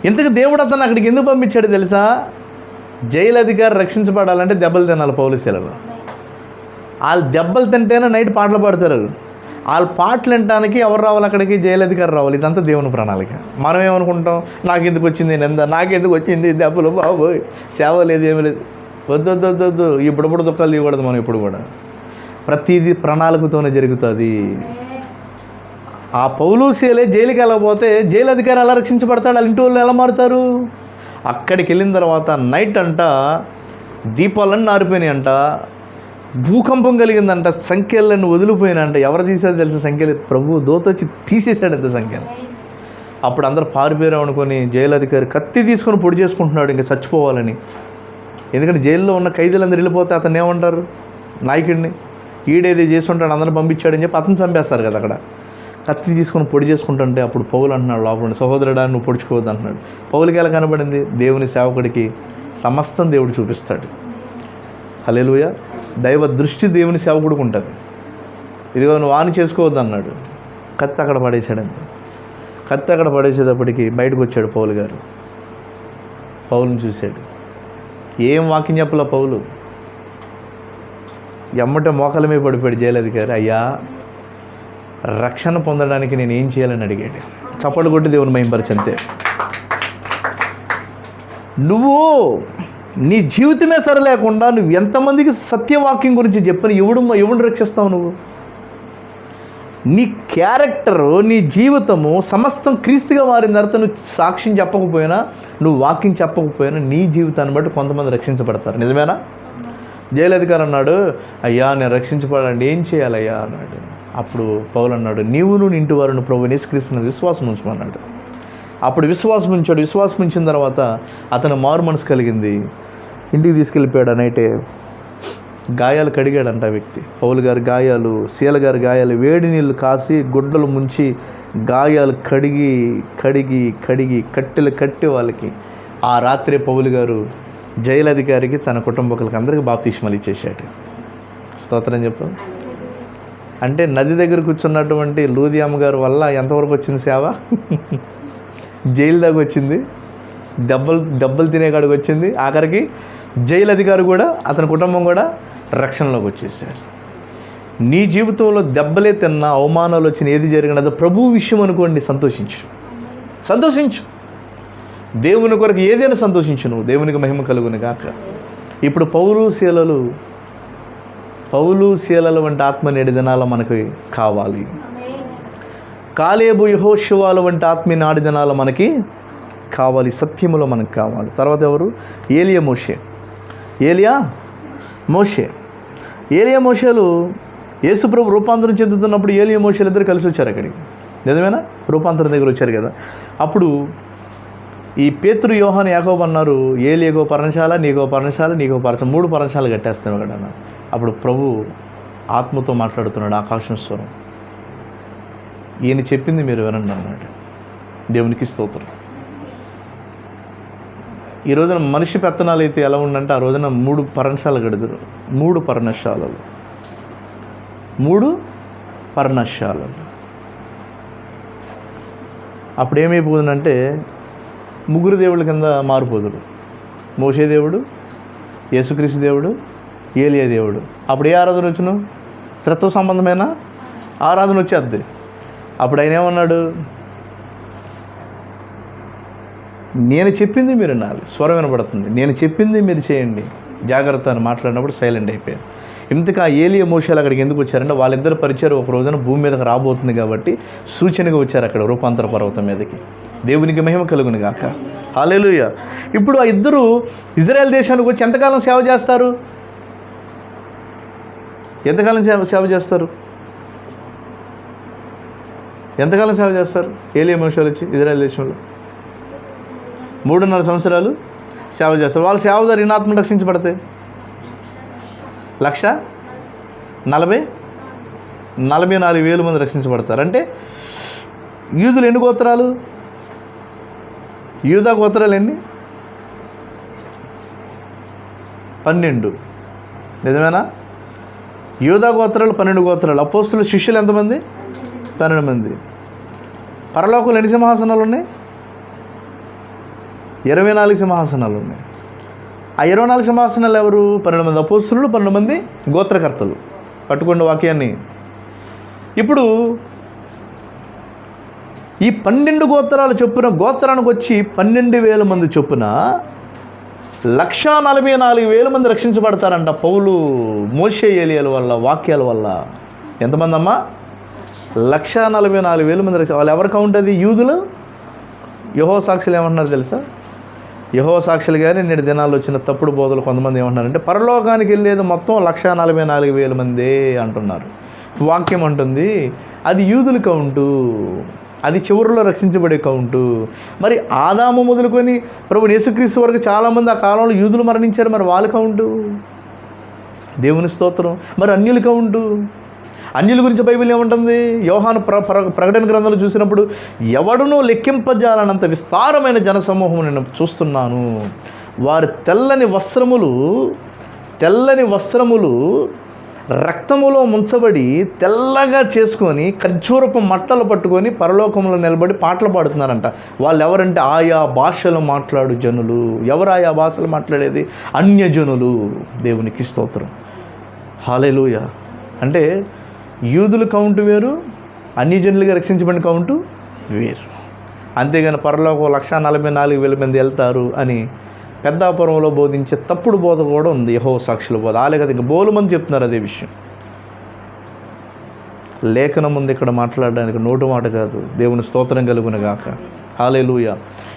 ఇంతకు దేవుడు అతను అక్కడికి ఎందుకు పంపించాడు తెలుసా? జైలు అధికారి రక్షించబడాలంటే దెబ్బలు తినాలి పౌలుశీలలో. వాళ్ళు దెబ్బలు తింటేనే నైట్ పాటలు పాడతారు. వాళ్ళు పాటలు వినటానికి ఎవరు రావాలి అక్కడికి? జైలు అధికారి రావాలి. ఇదంతా దేవుని ప్రణాళిక. మనం ఏమనుకుంటాం, నాకెందుకు వచ్చింది నింద, నాకెందుకు వచ్చింది దెబ్బలు, బాబోయ్ సేవ లేదు, ఏమీ లేదు. వద్దు ఇప్పుడు దుఃఖాలు తీయకూడదు. మనం ఇప్పుడు కూడా ప్రతిదీ ప్రణాళికతోనే జరుగుతుంది. ఆ పౌలుశీలే జైలుకి వెళ్ళకపోతే జైలు అధికారి ఎలా రక్షించబడతాడు? వాళ్ళ ఇంటి వాళ్ళు ఎలా మారుతారు? అక్కడికి వెళ్ళిన తర్వాత నైట్ అంట దీపాలన్నీ ఆరిపోయినాయి అంట, భూకంపం కలిగిందంట, సంఖ్యలన్నీ వదిలిపోయినంట. ఎవరు తీసేది తెలుసు సంఖ్యలు? ప్రభు దూత వచ్చి తీసేశాడు అంత సంఖ్యలు. అప్పుడు అందరూ పారిపోయారు అనుకొని జైలు అధికారి కత్తి తీసుకొని పొడి చేసుకుంటున్నాడు ఇంకా చచ్చిపోవాలని. ఎందుకంటే జైల్లో ఉన్న ఖైదీలందరూ వెళ్ళిపోతే అతను ఏమంటారు? నాయకుడిని ఈడేది చేసి ఉంటాడు, అందరూ పంపించాడని చెప్పి అతను చంపేస్తారు కదా. అక్కడ కత్తి తీసుకొని పొడి చేసుకుంటుంటే అప్పుడు పౌలు అంటున్నాడు లోపల, సహోదరుడా నువ్వు పొడుచుకోవద్దు అంటున్నాడు. పౌలుకి ఎలా కనబడింది? దేవుని సేవకుడికి సమస్తం దేవుడు చూపిస్తాడు. హల్లెలూయా. దైవ దృష్టి దేవుని సేవకుడికి ఉంటుంది. ఇదిగో నువ్వు ఆని చేసుకోవద్దు అన్నాడు. కత్తి అక్కడ పడేసాడంతే. కత్తి అక్కడ పడేసేటప్పటికి బయటకు వచ్చాడు పౌలు గారు. పౌలుని చూశాడు. ఏం వాక్యం చెప్పలా పౌలు. ఎమ్మటే మోకాల మీద పడిపోయాడు జైలు అధికారి. అయ్యా రక్షణ పొందడానికి నేను ఏం చేయాలని అడిగాడు. చప్పట్లు కొట్టి దేవుని మహిమపరచంతే. నువ్వు నీ జీవితమే సరలేకుండా నువ్వు ఎంతమందికి సత్యవాక్యం గురించి చెప్పని ఎవడు రక్షిస్తావు? నువ్వు నీ క్యారెక్టరు, నీ జీవితము సమస్తం క్రీస్తుగా మారిన తర్వాత నువ్వు సాక్ష్యం చెప్పకపోయినా, నువ్వు వాక్యం చెప్పకపోయినా నీ జీవితాన్ని బట్టి కొంతమంది రక్షించబడతారు. నిజమేనా? జైలు అధికారి అన్నాడు, అయ్యా నేను రక్షించబడాలండి, ఏం చేయాలయ్యా అన్నాడు. అప్పుడు పౌలు అన్నాడు, నీవును నీ ఇంటి వారును ప్రభువు యేసుక్రీస్తుని విశ్వాసం ఉంచమన్నాడు. అప్పుడు విశ్వాసం ఉంచాడు. విశ్వాసం ఉంచిన తర్వాత అతను మారు మనసు కలిగింది. ఇంటికి తీసుకెళ్ళిపోయాడు. నైటే గాయాలు కడిగాడంట వ్యక్తి. పౌలు గారి గాయాలు, శీల గారి గాయాలు వేడి నీళ్ళు కాసి గుడ్డలు ముంచి గాయాలు కడిగి కడిగి కడిగి కట్టెలు కట్టి వాళ్ళకి ఆ రాత్రే పౌలు గారు జైలు అధికారికి తన కుటుంబకులకి అందరికీ బాప్తిస్మాలు ఇచ్చేసాడు. స్తోత్రం చెప్పు. అంటే నది దగ్గర కూర్చున్నటువంటి లూదియమ్మ గారు వల్ల ఎంతవరకు వచ్చింది సేవ? జైలు దాకా వచ్చింది, దెబ్బలు తినేకాడికి వచ్చింది. ఆఖరికి జైలు అధికారి కూడా అతని కుటుంబం కూడా రక్షణలోకి వచ్చేసారు. నీ జీవితంలో దెబ్బలే తిన్నా, అవమానాలు వచ్చిన ఏది జరిగినదో ప్రభు విషయం అనుకోండి, సంతోషించు. దేవుని కొరకు ఏదైనా సంతోషించు నువ్వు. దేవునికి మహిమ కలుగును గాక. ఇప్పుడు పౌలు శీలల వంటి ఆత్మ నేటి దినాల మనకి కావాలి. కాలేబు యెహోషువాల వంటి ఆత్మీయ నాటి దినాలు మనకి కావాలి. సత్యములో మనకు కావాలి. తర్వాత ఎవరు? ఏలియా మోషేలు యేసుప్రభు రూపాంతరం చెందుతున్నప్పుడు ఏలియా మోషేలు ఇద్దరు కలిసి వచ్చారు అక్కడికి. నిజమేనా? రూపాంతరం దగ్గర వచ్చారు కదా. అప్పుడు ఈ పేతురు, యోహాను, యాకోబు అన్నారు, ఏలియాకో పర్ణశాల, నీకో పర్ణశాల, 3 పర్ణశాలలు కట్టేస్తాను అక్కడ అన్నారు. అప్పుడు ప్రభు ఆత్మతో మాట్లాడుతున్నాడు ఆకాశం స్వరం, ఈయన చెప్పింది మీరు వినండి అన్నాడు. దేవునికి స్తోత్రం. ఈ రోజున మనిషి పెత్తనాలు అయితే ఎలా ఉండంటే, ఆ రోజున 3 పర్ణశాలలు కడతారు. 3 పర్ణశాలలు. అప్పుడు ఏమైపోతుందంటే 3 దేవుళ్ళ కింద మారిపోదురు. మోషే దేవుడు, యేసుక్రీస్తు దేవుడు, ఏలియా దేవుడు. అప్పుడు ఏ ఆరాధన వచ్చును? త్రిత్వ సంబంధమైన ఆరాధన వచ్చేద్ది. అప్పుడు ఆయన ఏమన్నాడు? నేను చెప్పింది మీరు వినాలి. స్వరం వినబడుతుంది, నేను చెప్పింది మీరు చేయండి, జాగ్రత్త అని మాట్లాడినప్పుడు సైలెంట్ అయిపోయారు. ఇంతకా ఏలియా మోషేలు అక్కడికి ఎందుకు వచ్చారంటే, వాళ్ళిద్దరు పరిచయం ఒక రోజున భూమి మీదకి రాబోతుంది కాబట్టి సూచనగా వచ్చారు అక్కడ రూపాంతర పర్వతం మీదకి. దేవునికి మహిమ కలుగును గాక. హల్లెలూయా. ఇప్పుడు ఆ ఇద్దరు ఇజ్రాయెల్ దేశానికి వచ్చి ఎంతకాలం సేవ చేస్తారు? ఎంతకాలం సేవ చేస్తారు? ఏలియా మోషేలు వచ్చి ఇజ్రాయెల్ దేశంలో 3.5 సంవత్సరాలు సేవ చేస్తారు. వాళ్ళ సేవ ద్వారా ఎన్ని ఆత్మలు రక్షించబడతాయి? 1,44,000 మంది రక్షించబడతారు. అంటే యూదులు ఎన్ని గోత్రాలు? యూదా గోత్రాలు ఎన్ని? 12. నిజమేనా? యూదా గోత్రాలు 12 గోత్రాలు. అపోస్తుల శిష్యులు ఎంతమంది? 12 మంది. పరలోకంలో ఎన్ని సింహాసనాలు ఉన్నాయి? 24 సింహాసనాలు ఉన్నాయి. ఆ 24 సింహాసనాలు ఎవరు? 12 మంది అపోస్తులు, 12 మంది గోత్రకర్తలు. పట్టుకోండి వాక్యాన్ని. ఇప్పుడు ఈ 12 గోత్రాలు చొప్పున గోత్రానికి వచ్చి 12,000 మంది చొప్పున 144,000 మంది రక్షించబడతారంట పౌలు మోషే ఏలియాల వల్ల, వాక్యాల వల్ల. ఎంతమంది అమ్మా? 144,000 మంది వాళ్ళు ఎవరు కౌంట్? అది యూదులు. యెహోవా సాక్షులు ఏమంటున్నారు తెలుసా? యెహోవా సాక్షులు కానీ నేటి దినాల్లో వచ్చిన తప్పుడు బోధలు కొంతమంది ఏమంటున్నారంటే పరలోకానికి వెళ్ళేది మొత్తం 144,000 మందే అంటున్నారు. వాక్యం అంటుంది అది యూదుల కౌంటు, అది చివరిలో రక్షించబడే కౌంటు. మరి ఆదాము మొదలుకొని ప్రభు యేసుక్రీస్తు వరకు చాలామంది ఆ కాలంలో యూదులు మరణించారు. మరి వాళ్ళ కౌంటు? దేవుని స్తోత్రం. మరి అన్యుల కౌంటు? అన్యుల గురించి బైబిల్ ఏముంటుంది? యోహాను ప్రకటన గ్రంథాలు చూసినప్పుడు ఎవడునూ లెక్కింపజాలనంత విస్తారమైన జనసమూహం నేను చూస్తున్నాను. వారి తెల్లని వస్త్రములు రక్తములో ముంచబడి తెల్లగా చేసుకొని ఖర్జూరపు మట్టలు పట్టుకొని పరలోకంలో నిలబడి పాటలు పాడుతున్నారంట. వాళ్ళు ఎవరంటే ఆయా భాషలు మాట్లాడు జనులు. ఎవరు ఆయా భాషలు మాట్లాడేది? అన్యజనులు. దేవునికి స్తోత్రం. హల్లెలూయా. అంటే యూదుల కౌంటు వేరు, అన్యజనులుగా రక్షించబడిన కౌంటు వేరు. అంతేగాని పరలోకం 144,000 మంది వెళ్తారు అని పెద్దాపురంలో బోధించే తప్పుడు బోధ కూడా ఉంది. యెహోవా సాక్షుల బోధ. ఆలే కదా ఇంకా బోలు మంది చెప్తున్నారు అదే విషయం. లేఖనం ఉంది ఇక్కడ మాట్లాడడానికి, నోటు మాట కాదు. దేవుని స్తోత్రం కలుగును గాక. హల్లెలూయా.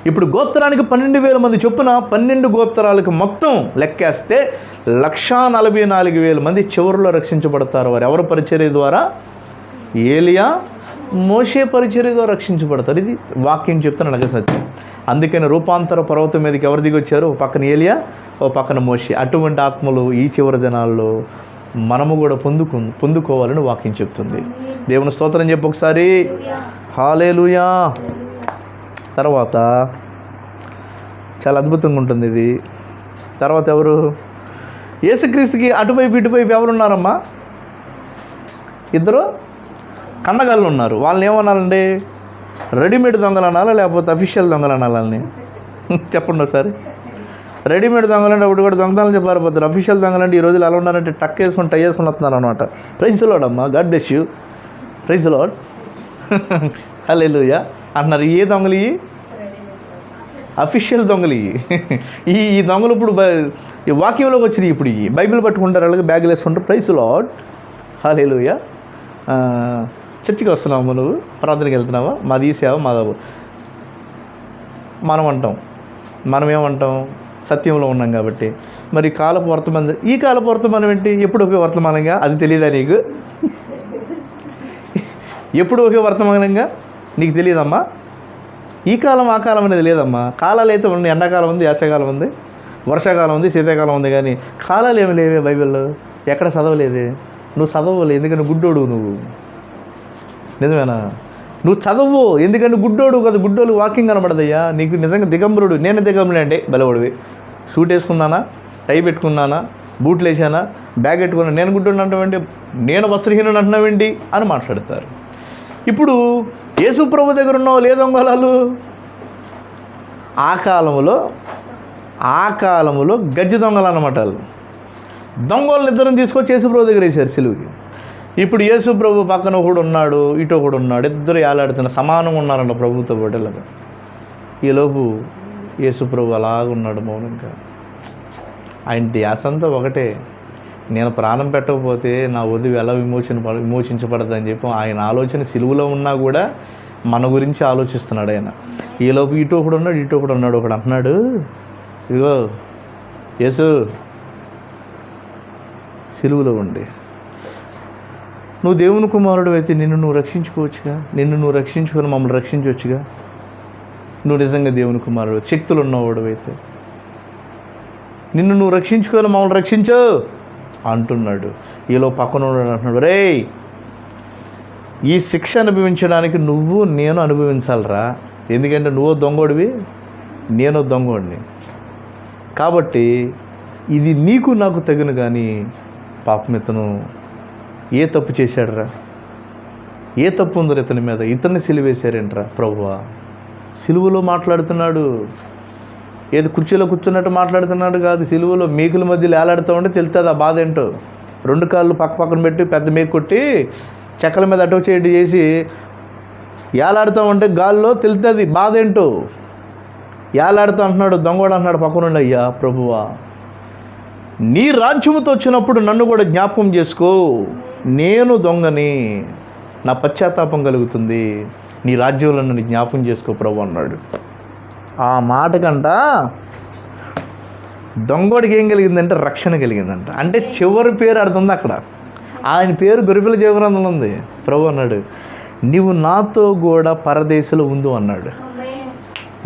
ఇప్పుడు గోత్రానికి 12,000 మంది చొప్పున 12 గోత్రాలకు మొత్తం లెక్కేస్తే 144,000 మంది చివరిలో రక్షించబడతారు. వారు ఎవరి పరిచర్య ద్వారా? ఏలియా, మోషే పరిచర్య ద్వారా రక్షించబడతారు. ఇది వాక్యం చెప్తున్న నగ సత్యం. అందుకని రూపాంతర పర్వతం మీదకి ఎవరు దిగి వచ్చారు? ఓ పక్కన ఏలియా, ఓ పక్కన మోషే. అటువంటి ఆత్మలు ఈ చివరి దినాల్లో మనము కూడా పొందుకోవాలని వాక్యం చెప్తుంది. దేవుని స్తోత్రం చెప్పు ఒకసారి. హల్లెలూయా. తర్వాత చాలా అద్భుతంగా ఉంటుంది ఇది. తర్వాత ఎవరు? యేసుక్రీస్తుకి అటువైపు ఇటువైపు ఎవరున్నారమ్మా? ఇద్దరు కన్నగాళ్ళు ఉన్నారు. వాళ్ళని ఏమన్నారండి? రెడీమేడ్ దొంగలు అనాలా లేకపోతే అఫీషియల్ దొంగలు అనాలని చెప్పండి ఒకసారి. రెడీమేడ్ దొంగలంటే ఒకటి కూడా దొంగతనం చెప్పారిపోతారు. అఫీషియల్ దొంగలంటే ఈ రోజులు ఎలా ఉన్నారంటే టక్ వేసుకొని టై వేసుకొని వస్తున్నారు అనమాట. ప్రైజ్ ది లార్డ్ అమ్మా, God bless you, praise the Lord, hallelujah అంటున్నారు. ఏ దొంగలు? ఇవి అఫీషియల్ దొంగలు. ఈ దొంగలు ఇప్పుడు ఈ వాక్యంలోకి వచ్చినాయి. ఇప్పుడు ఈ బైబిల్ పట్టుకుంటారు, అలాగే బ్యాగులు వేసుకుంటారు. ప్రైజ్ ది లార్డ్, హల్లెలూయా. చర్చికి వస్తున్నావా నువ్వు? ప్రార్థనకి వెళ్తున్నావా? మాది ఈ సేవ మాధవు. మనం ఏమంటాం? సత్యంలో ఉన్నాం కాబట్టి. మరి కాలపు వర్తమానం, ఈ కాలపు వర్తమానం ఏంటి? ఎప్పుడు ఒకే వర్తమానంగా? అది తెలియదా నీకు? ఎప్పుడు ఒకే వర్తమానంగా నీకు తెలియదమ్మా? ఈ కాలం ఆ కాలం అనేది లేదమ్మా. కాలాలు అయితే ఉన్నాయి. ఎండాకాలం ఉంది, వేసవికాలం ఉంది, వర్షాకాలం ఉంది, శీతాకాలం ఉంది. కానీ కాలాలు ఏమి లేవే బైబిల్లో. ఎక్కడ చదవలేదే. నువ్వు చదవలే, ఎందుకంటే గుడ్డోడు నువ్వు. నిజమేనా? నువ్వు చదవు, ఎందుకంటే గుడ్డోడు కదా. గుడ్డోలు వాకింగ్ కనబడదయ్యా నీకు. నిజంగా దిగంబరుడు. నేను దిగంబరుడు అంటే బలవడివి. సూట్ వేసుకున్నానా, టై పెట్టుకున్నానా, బూట్లు వేసానా, బ్యాగ్ పెట్టుకున్నా, నేను గుడ్డోడు అంటావేంటి, నేను వస్త్రహీనుడు అంటున్నావేంటి అని మాట్లాడతారు. ఇప్పుడు యేసు ప్రభు దగ్గర ఉన్నావు లేదు దొంగలాలు. ఆ కాలంలో గజ్జి దొంగలు అన్నమాట. దొంగలను ఇద్దరిని తీసుకొచ్చి యేసు ప్రభు దగ్గర వేశారు సిలువుకి. ఇప్పుడు యేసు ప్రభు పక్కన ఒకడు ఉన్నాడు, ఇటు ఒకడు ఉన్నాడు. ఇద్దరు ఏలాడుతున్న సమానంగా ఉన్నారంట ప్రభుతో పాటు. ఈలోపు యేసు ప్రభు అలాగున్నాడు మౌనంగా. ఆయన ధ్యాసంతా ఒకటే, నేను ప్రాణం పెట్టకపోతే నా వధువు ఎలా విమోచించబడదని చెప్పి ఆయన ఆలోచన సిలువలో ఉన్నా కూడా మన గురించి ఆలోచిస్తున్నాడు ఆయన. ఈలోపు ఇటు ఒకడు ఉన్నాడు. ఒకడు అంటున్నాడు, ఇదిగో యేసు సిలువలో ఉండి నువ్వు దేవుని కుమారుడు అయితే నిన్ను నువ్వు రక్షించుకోవచ్చుగా, నిన్ను నువ్వు రక్షించుకొని మమ్మల్ని రక్షించవచ్చుగా. నువ్వు నిజంగా దేవుని కుమారుడు, శక్తులు ఉన్నవాడు అయితే నిన్ను నువ్వు రక్షించుకొని మమ్మల్ని రక్షించు అంటున్నాడు. ఈలో పక్కన అంటున్నాడు, రే ఈ శిక్ష అనుభవించడానికి నువ్వు నేను అనుభవించాలరా. ఎందుకంటే నువ్వు దొంగోడివి, నేను దొంగోడిని. కాబట్టి ఇది నీకు నాకు తగును కానీ పాపం ఇతను ఏ తప్పు చేశాడరా, ఏ తప్పు ఉందరు ఇతని మీద, ఇతన్ని సిలువేశారేంట్రా ప్రభువా. సిలువలో మాట్లాడుతున్నాడు, ఏది కుర్చీలో కూర్చున్నట్టు మాట్లాడుతున్నాడు కాదు, సిలువలో మేకుల మధ్యలో ఏలాడుతూ ఉంటే తెలుస్తుంది ఆ బాధ ఏంటో. 2 కాళ్ళు పక్క పక్కన పెట్టి పెద్ద మేకు కొట్టి చెక్కల మీద అటో చేయడం చేసి ఏలాడుతూ ఉంటే గాల్లో తెలుస్తుంది బాధ ఏంటో. ఏలాడుతూ అంటున్నాడు, దొంగోడు అంటున్నాడు పక్కనుండి, అయ్యా ప్రభువా నీ రాజ్యముతో వచ్చినప్పుడు నన్ను కూడా జ్ఞాపకం చేసుకో, నేను దొంగని, నా పశ్చాత్తాపం కలుగుతుంది, నీ రాజ్యంలో నన్ను జ్ఞాపకం చేసుకో ప్రభు అన్నాడు. ఆ మాట కంట దొంగోడికి ఏం కలిగిందంటే రక్షణ కలిగిందంట. అంటే చివరి పేరు అడుగుతుంది అక్కడ, ఆయన పేరు గొర్రెపిల్ల జీవగ్రంథంలో ఉంది. ప్రభు అన్నాడు, నీవు నాతో కూడా పరదేశంలో ఉండు అన్నాడు.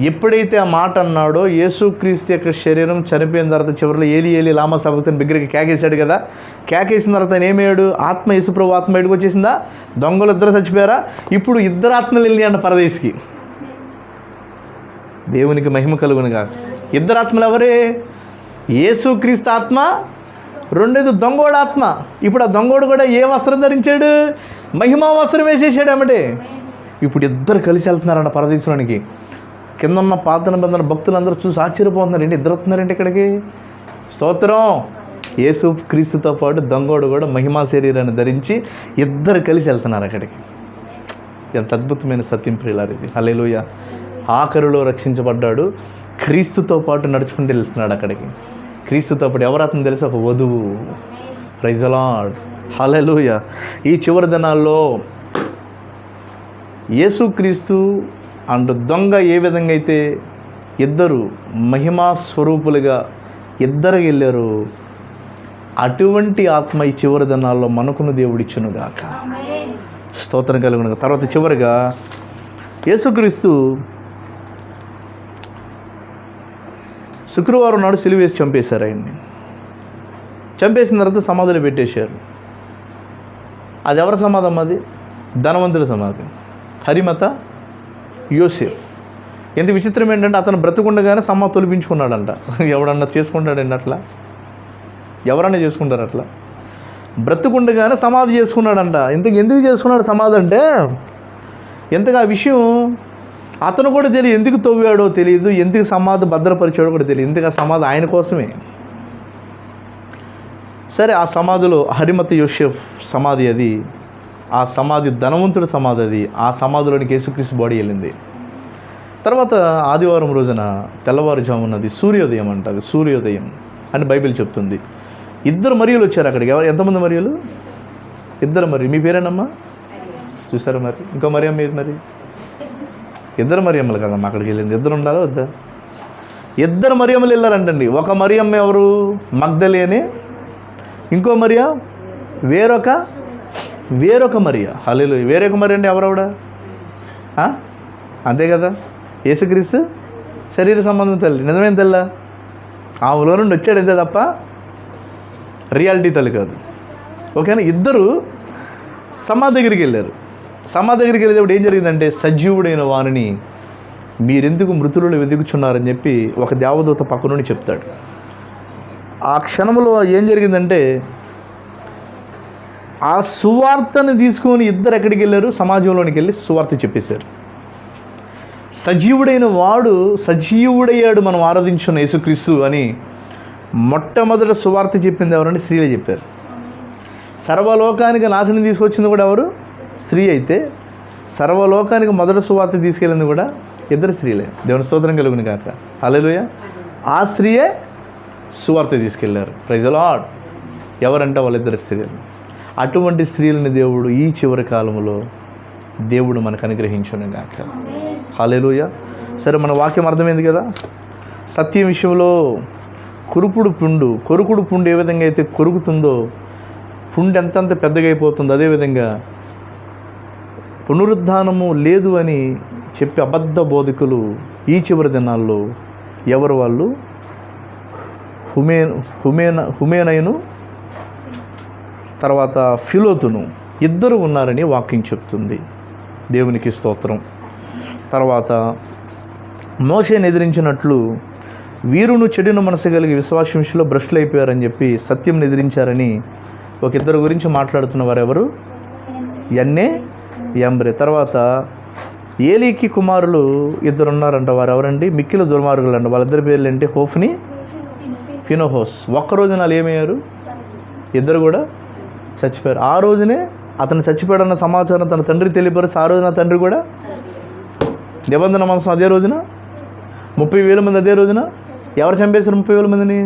ఎప్పుడైతే ఆ మాట అన్నాడో యేసుక్రీస్తు యొక్క శరీరం చనిపోయిన తర్వాత చివరిలో ఏలి ఏలి లామా సబక్తని బిగ్గరకి కేకేశాడు కదా. కేకేసిన తర్వాత ఆయన ఏమయ్యాడు, ఆత్మ యేసుప్రభు ఆత్మ బయటకు వచ్చేసిందా, దొంగలు 2 చచ్చిపోయారా, ఇప్పుడు 2 ఆత్మలు వెళ్ళి అంట పరదేశికి. దేవునికి మహిమ కలుగునుగా. 2 ఆత్మలు ఎవరే, యేసుక్రీస్తు ఆత్మ, 2 దొంగోడు ఆత్మ. ఇప్పుడు ఆ దొంగోడు కూడా ఏ వస్త్రం ధరించాడు, మహిమా వస్త్రం వేసేసాడు అమ్మటే. ఇప్పుడు 2 కలిసి వెళ్తున్నారంట పరదేశంలోనికి. కింద ఉన్న పాత నిబంధన భక్తులందరూ చూసి ఆశ్చర్యపోతున్నారు, ఏంటి 2 వస్తున్నారంటే ఇక్కడికి. స్తోత్రం. యేసు క్రీస్తుతో పాటు దొంగోడు కూడా మహిమా శరీరాన్ని ధరించి 2 కలిసి వెళ్తున్నారు అక్కడికి. ఎంత అద్భుతమైన సత్యం ప్రియులారు ఇది. హల్లెలూయా. ఆఖరులో రక్షించబడ్డాడు, క్రీస్తుతో పాటు నడుచుకుంటూ వెళ్తున్నాడు అక్కడికి. క్రీస్తుతో పాటు ఎవరాత్మ తెలుసు, ఒక వధువు. Praise the Lord. హల్లెలూయా. ఈ చివరి దినాల్లో యేసుక్రీస్తు అండ్ దొంగ ఏ విధంగా అయితే 2 మహిమా స్వరూపులుగా 2 వెళ్ళారు, అటువంటి ఆత్మ ఈ చివరి దినాల్లో మనకును దేవుడిచ్చునుగాక. స్తోత్రం కలుగునుగా. తర్వాత చివరిగా యేసుక్రీస్తు శుక్రవారం నాడు సిలువ వేసి చంపేశారు ఆయన్ని. చంపేసిన తర్వాత సమాధులు పెట్టేశారు. అది ఎవరి సమాధం? అది ధనవంతుడి సమాధి, హరిమత యోసెఫ్. ఎంత విచిత్రం ఏంటంటే అతను బ్రతుకుండగానే సమాధి తొలిపించుకున్నాడంట. ఎవడన్నా చేసుకుంటాడండి అట్లా? ఎవరన్నా చేసుకుంటారు అట్లా? బ్రతుకుండగానే సమాధి చేసుకున్నాడంట. ఎందుకు చేసుకున్నాడు సమాధి అంటే, ఎంతగా ఆ విషయం అతను కూడా తెలియదు, ఎందుకు తవ్వాడో తెలియదు, ఎందుకు సమాధి భద్రపరిచాడో కూడా తెలియదు. ఎందుకు ఆ సమాధి ఆయన కోసమే. సరే, ఆ సమాధిలో హరిమత యోసెఫ్ సమాధి అది, ఆ సమాధి ధనవంతుడి సమాధి అది. ఆ సమాధిలోనికి యేసుక్రీస్తు బాడీ వెళ్ళింది. తర్వాత ఆదివారం రోజున తెల్లవారుజామున్నది సూర్యోదయం అంట. అది సూర్యోదయం అని బైబిల్ చెప్తుంది. 2 మరియులు వచ్చారు అక్కడికి. ఎంతమంది మరియులు? 2 మరి. మీ పేరేనమ్మా? చూసారా మరి? ఇంకో మరియమ్మ ఏది మరి? 2 మరియమ్మలు కదమ్మా అక్కడికి వెళ్ళింది. 2 ఉండాలా వద్దా? 2 మరియమ్మలు వెళ్ళారంటండి. ఒక మరియమ్మ ఎవరు? మగ్దలేనే. ఇంకో మరియా వేరొక మరియా. హల్లెలూయా. వేరొక మరి అంటే ఎవరవిడ? అంతే కదా, యేసుక్రీస్తు శరీర సంబంధం తల్లి. నిజమైన తెల్లా? ఆమెలో నుండి వచ్చాడు అంతే తప్ప రియాలిటీ తల్లి కాదు. ఓకేనా? 2 సమాధి దగ్గరికి వెళ్ళారు. సమాధి దగ్గరికి వెళ్ళేటప్పుడు ఏం జరిగిందంటే, సజీవుడైన వారిని మీరెందుకు మృతులను వెతుకుచున్నారని చెప్పి ఒక దేవదూత పక్క నుండి చెప్తాడు. ఆ క్షణంలో ఏం జరిగిందంటే, ఆ సువార్తని తీసుకొని 2 ఎక్కడికి వెళ్ళారు? సమాజంలోనికి వెళ్ళి సువార్త చెప్పేశారు. సజీవుడైన వాడు సజీవుడయ్యాడు, మనం ఆరాధించున్న యేసుక్రీస్తు అని మొట్టమొదట సువార్త చెప్పింది ఎవరంటే స్త్రీలే చెప్పారు. సర్వలోకానికి నాశనం తీసుకొచ్చింది కూడా ఎవరు? స్త్రీ. అయితే సర్వలోకానికి మొదటి సువార్త తీసుకెళ్ళింది కూడా 2 స్త్రీలే. దేవుని స్తోత్రం కలుగును కాక. హల్లెలూయా. ఆ స్త్రీయే సువార్త తీసుకెళ్లారు. Praise the Lord. ఎవరంటే వాళ్ళిద్దరు స్త్రీలు. అటువంటి స్త్రీలని దేవుడు ఈ చివరి కాలంలో దేవుడు మనకు అనుగ్రహించును గాక. హల్లెలూయా. సరే, మన వాక్యం అర్థమైంది కదా. సత్యం విషయంలో కొరుకుడు పుండు ఏ విధంగా అయితే కొరుకుతుందో, పుండు ఎంతంత పెద్దగా అయిపోతుందో, అదేవిధంగా పునరుద్ధానము లేదు అని చెప్పి అబద్ధ బోధకులు ఈ చివరి దినాల్లో ఎవరు? వాళ్ళు హుమేనయును తర్వాత ఫిలోతును 2 ఉన్నారని వాక్యం చెప్తుంది. దేవునికి స్తోత్రం. తర్వాత మోషేని ఎదిరించినట్లు వీరును చెడును మనసు కలిగి విశ్వాసంలో భ్రష్టులు అయిపోయారని చెప్పి సత్యం ఎదిరించారని ఒక ఇద్దరు గురించి మాట్లాడుతున్న వారు ఎవరు? యన్నే, యంబ్రే. తర్వాత ఏలీకి కుమారులు ఇద్దరు ఉన్నారంట. వారు ఎవరండి? మిక్కిలి దుర్మార్గులు అంట. వాళ్ళిద్దరి పేర్లు ఏంటి? హోఫ్ని, ఫినోహోస్. ఒక్కరోజున వాళ్ళు ఏమయ్యారు? ఇద్దరు కూడా చచ్చిపోయారు. ఆ రోజునే అతను చచ్చిపోయాడన్న సమాచారం తన తండ్రికి తెలియపరిచి ఆ రోజున తండ్రి కూడా నిబంధన మనసం అదే రోజున 30,000 మంది అదే రోజున. ఎవరు చంపేశారు 30,000 మందిని?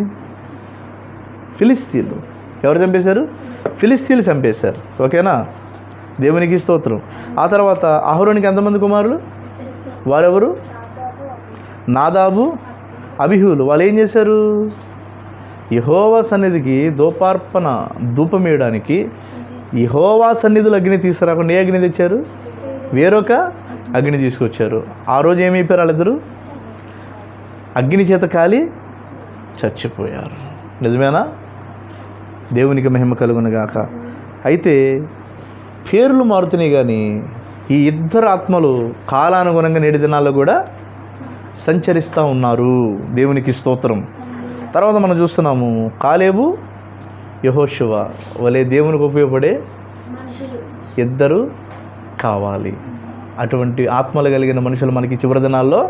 ఫిలిస్తీన్లు. ఎవరు చంపేశారు? ఫిలిస్తీన్లు చంపేశారు. ఓకేనా? దేవునికి స్తోత్రం. ఆ తర్వాత అహరోనికి ఎంతమంది కుమారులు? వారెవరు? నాదాబు, అబిహూలు. వాళ్ళు ఏం చేశారు? యెహోవా సన్నిధికి ధూపం వేయడానికి యెహోవా సన్నిధులు అగ్ని తీసుకురాకుండా ఏ అగ్ని తెచ్చారు? వేరొక అగ్ని తీసుకొచ్చారు. ఆ రోజు ఏమైపోయారు వాళ్ళిద్దరు? అగ్ని చేత కాలి చచ్చిపోయారు. నిజమేనా? దేవునికి మహిమ కలుగును గాక. అయితే పేర్లు మారుతున్నాయి కానీ ఈ ఇద్దరు ఆత్మలు కాలానుగుణంగా నేటి దినాల్లో కూడా సంచరిస్తూ ఉన్నారు. దేవునికి స్తోత్రం. తర్వాత మనం చూస్తున్నాము కాలేబు, యెహోషువ వలె దేవునికి ఉపయోగపడే ఇద్దరు కావాలి. అటువంటి ఆత్మలు కలిగిన మనుషులు మనకి చివరి దినాల్లో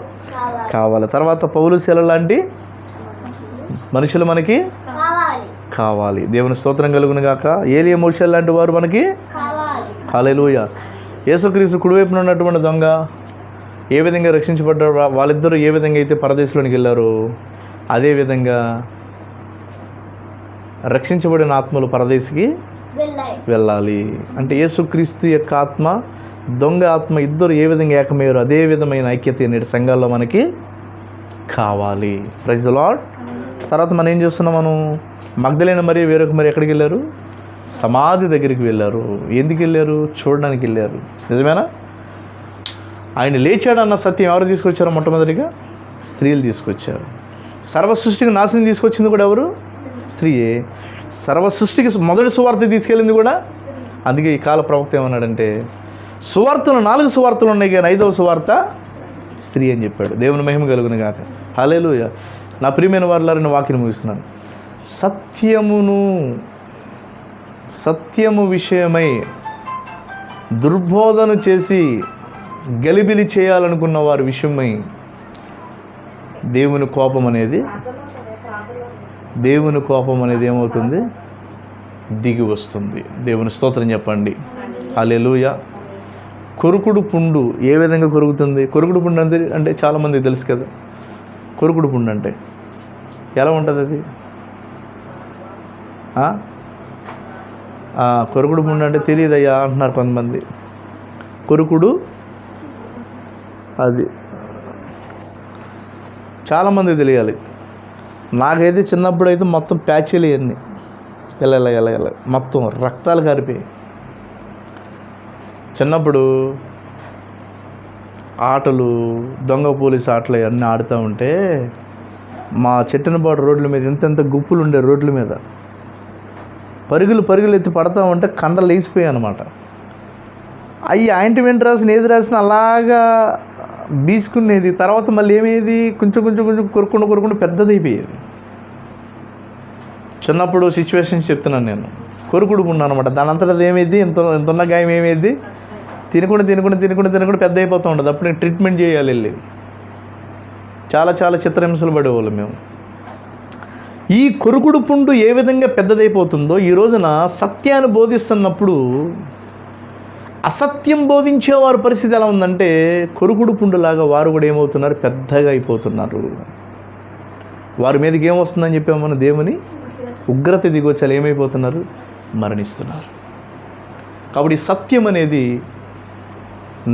కావాలి. తర్వాత పౌలు శీల లాంటి మనుషులు మనకి కావాలి. దేవుని స్తోత్రం కలుగును గాక. ఏలియా మోషే లాంటి వారు మనకి హల్లెలూయా. యేసుక్రీస్తు కుడివైపున ఉన్నటువంటి దొంగ ఏ విధంగా రక్షించబడ్డారు? వాళ్ళిద్దరూ ఏ విధంగా అయితే పరదేశంలోనికి వెళ్ళారో అదేవిధంగా రక్షించబడిన ఆత్మలు పరదేశికి వెళ్ళాలి. అంటే యేసుక్రీస్తు యొక్క ఆత్మ, దొంగ ఆత్మ ఇద్దరు ఏ విధంగా ఏకమయ్యారు అదే విధమైన ఐక్యత నేటి సంఘాల్లో మనకి కావాలి. Praise the Lord. తర్వాత మనం ఏం చేస్తున్నాం? మనం మగ్దలేన మరి వేరొక మరి ఎక్కడికి వెళ్ళారు? సమాధి దగ్గరికి వెళ్ళారు. ఎందుకు వెళ్ళారు? చూడడానికి వెళ్ళారు. నిజమేనా? ఆయన లేచాడన్న సత్యం ఎవరు తీసుకొచ్చారో? మొట్టమొదటిగా స్త్రీలు తీసుకొచ్చారు. సర్వ సృష్టికి నాశనం తీసుకొచ్చింది కూడా ఎవరు? స్త్రీయే. సర్వ సృష్టికి మొదటి సువార్త తీసుకెళ్ళింది కూడా. అందుకే ఈ కాల ప్రవక్త ఏమన్నాడంటే సువార్తలు 4 సువార్తలు ఉన్నాయి కానీ 5వ సువార్త స్త్రీ అని చెప్పాడు. దేవుని మహిమ కలుగును గాక. హల్లెలూయా. నా ప్రియమైన వారులారా, వాక్యం ముగిస్తున్నాను. సత్యము విషయమై దుర్బోధన చేసి గలిబిలి చేయాలనుకున్న వారి విషయమై దేవుని కోపం అనేది ఏమవుతుంది? దిగి వస్తుంది. దేవుని స్తోత్రం చెప్పండి. హల్లెలూయా. కొరుకుడు పుండు ఏ విధంగా కొరుకుతుంది? కొరుకుడు పుండు అంటే చాలామందికి తెలుసు కదా. కొరుకుడు పుండు అంటే ఎలా ఉంటుంది అది? కొరుకుడు పుండు అంటే తెలియదయ్యా అంటున్నారు కొంతమంది. కొరుకుడు అది చాలామంది తెలియాలి. నాకైతే చిన్నప్పుడు అయితే మొత్తం ప్యాచీలు ఇవన్నీ ఎలా మొత్తం రక్తాలు కారిపోయి. చిన్నప్పుడు ఆటలు, దొంగ పోలీసు ఆటలు అన్నీ ఆడుతూ ఉంటే మా చెట్టినపాటు రోడ్ల మీద ఎంత గుప్పులు ఉండే రోడ్ల మీద పరుగులు ఎత్తి పడతా ఉంటే కండలు లేచిపోయాయి అనమాట. అవి ఆయింట్మెంట్ రాసిన ఏది రాసిన అలాగా బీసుకునేది. తర్వాత మళ్ళీ ఏమేది కొంచెం కొరుక్కుంటూ పెద్దదైపోయేది. చిన్నప్పుడు సిచ్యువేషన్స్ చెప్తున్నాను నేను. కొరుకుడు పుండు అనమాట. దాని అంతటా ఏమైంది? ఇంత గాయం ఏమైంది? తినకుండా పెద్ద అయిపోతూ ఉంటుంది. అప్పుడు నేను ట్రీట్మెంట్ చేయాలి వెళ్ళి. చాలా చిత్రహింసలు పడేవాళ్ళం మేము. ఈ కొరుకుడు పుండు ఏ విధంగా పెద్దదైపోతుందో ఈ రోజున సత్యాన్ని బోధిస్తున్నప్పుడు అసత్యం బోధించేవారి పరిస్థితి ఎలా ఉందంటే కొరుకుడు పుండులాగా వారు కూడా ఏమవుతున్నారు? పెద్దగా అయిపోతున్నారు. వారి మీదకి ఏమొస్తుందని చెప్పామని దేవుని ఉగ్రత దిగొచ్చాలు ఏమైపోతున్నారు? మరణిస్తున్నారు. కాబట్టి సత్యం అనేది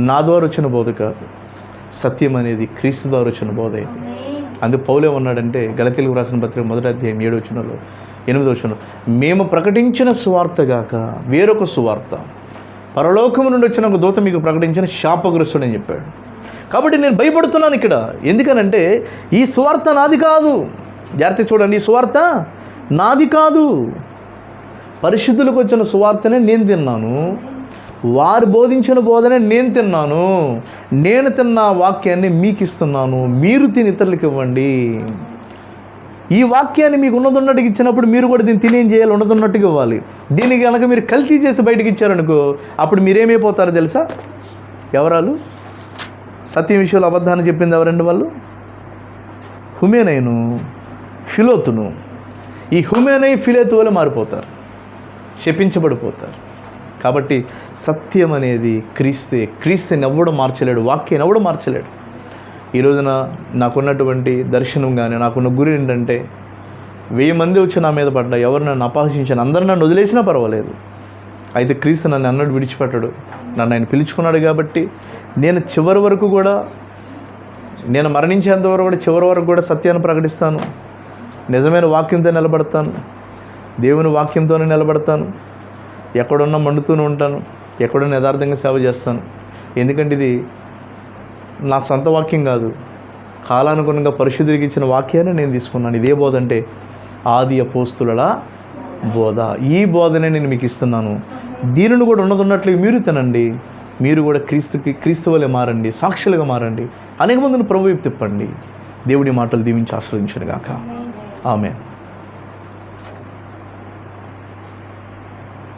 నా ద్వారా వచ్చిన బోధ కాదు. సత్యం అనేది క్రీస్తు ద్వారా వచ్చిన బోధ అయింది. అందుకు పౌలు ఏమన్నాడంటే గలతీయులకు రాసిన పత్రిక 1వ అధ్యాయం 7వ వచనంలో 8వ వచనంలో మేము ప్రకటించిన సువార్త గాక వేరొక సువార్త పరలోకము నుండి వచ్చిన ఒక దూత మీకు ప్రకటించిన శాపగ్రస్తుడు అని చెప్పాడు. కాబట్టి నేను భయపడుతున్నాను ఇక్కడ. ఎందుకనంటే ఈ సువార్త నాది కాదు. జాగ్రత్త చూడండి. ఈ సువార్త నాది కాదు. పరిశుద్ధులకు వచ్చిన సువార్తనే నేను తిన్నాను. వారు బోధించిన బోధనే నేను తిన్నాను. నేను తిన్న వాక్యాన్ని మీకు ఇస్తున్నాను. మీరు తిని ఇతరులకు ఇవ్వండి. ఈ వాక్యాన్ని మీకు ఉన్నదన్నట్టుగా ఇచ్చినప్పుడు మీరు కూడా దీన్ని తినేం చేయాలి, ఉన్నదన్నట్టుగా ఇవ్వాలి. దీన్ని కనుక మీరు కల్తీ చేసి బయటకు ఇచ్చారనుకో, అప్పుడు మీరేమైపోతారో తెలుసా? ఎవరాలు? సత్యం విషయంలో అబద్ధాన్ని చెప్పింది ఎవరండి? వాళ్ళు హుమేనైను ఫిలోతును. ఈ హుమేనై ఫిలోతు వల్ల మారిపోతారు, శపించబడిపోతారు. కాబట్టి సత్యం అనేది క్రీస్తే. క్రీస్తుని ఎవడు మార్చలేడు, వాక్యాన్ని ఎవడు మార్చలేడు. ఈ రోజున నాకున్నటువంటి దర్శనం కానీ నాకున్న గురి ఏంటంటే 1000 మంది వచ్చి నా మీద పడ్డా, ఎవరు నన్ను అపహసించాను, అందరూ నన్ను వదిలేసినా పర్వాలేదు, అయితే క్రీస్తు నన్ను అన్నట్టు విడిచిపెట్టడు. నన్ను ఆయన పిలుచుకున్నాడు కాబట్టి నేను చివరి వరకు కూడా, నేను మరణించేంత వరకు కూడా, చివరి వరకు కూడా సత్యాన్ని ప్రకటిస్తాను. నిజమైన వాక్యంతో నిలబడతాను, దేవుని వాక్యంతోనే నిలబడతాను. ఎక్కడున్నా మండుతూనే ఉంటాను, ఎక్కడున్నా యథార్థంగా సేవ చేస్తాను. ఎందుకంటే ఇది నా సొంత వాక్యం కాదు, కాలానుగుణంగా పరిశుద్ధుడికి ఇచ్చిన వాక్యాన్ని నేను తీసుకున్నాను. ఇదే బోధ అంటే ఆది అపోస్తుల బోధ. ఈ బోధనే నేను మీకు ఇస్తున్నాను. దీనిని కూడా ఉన్నదన్నట్లు మీరు తినండి. మీరు కూడా క్రీస్తు వలె మారండి, సాక్షులుగా మారండి, అనేక మందిని ప్రభువు వైపు తిప్పండి. దేవుడి మాటలు దీవించి ఆశ్రయించును గాక. ఆమేన్.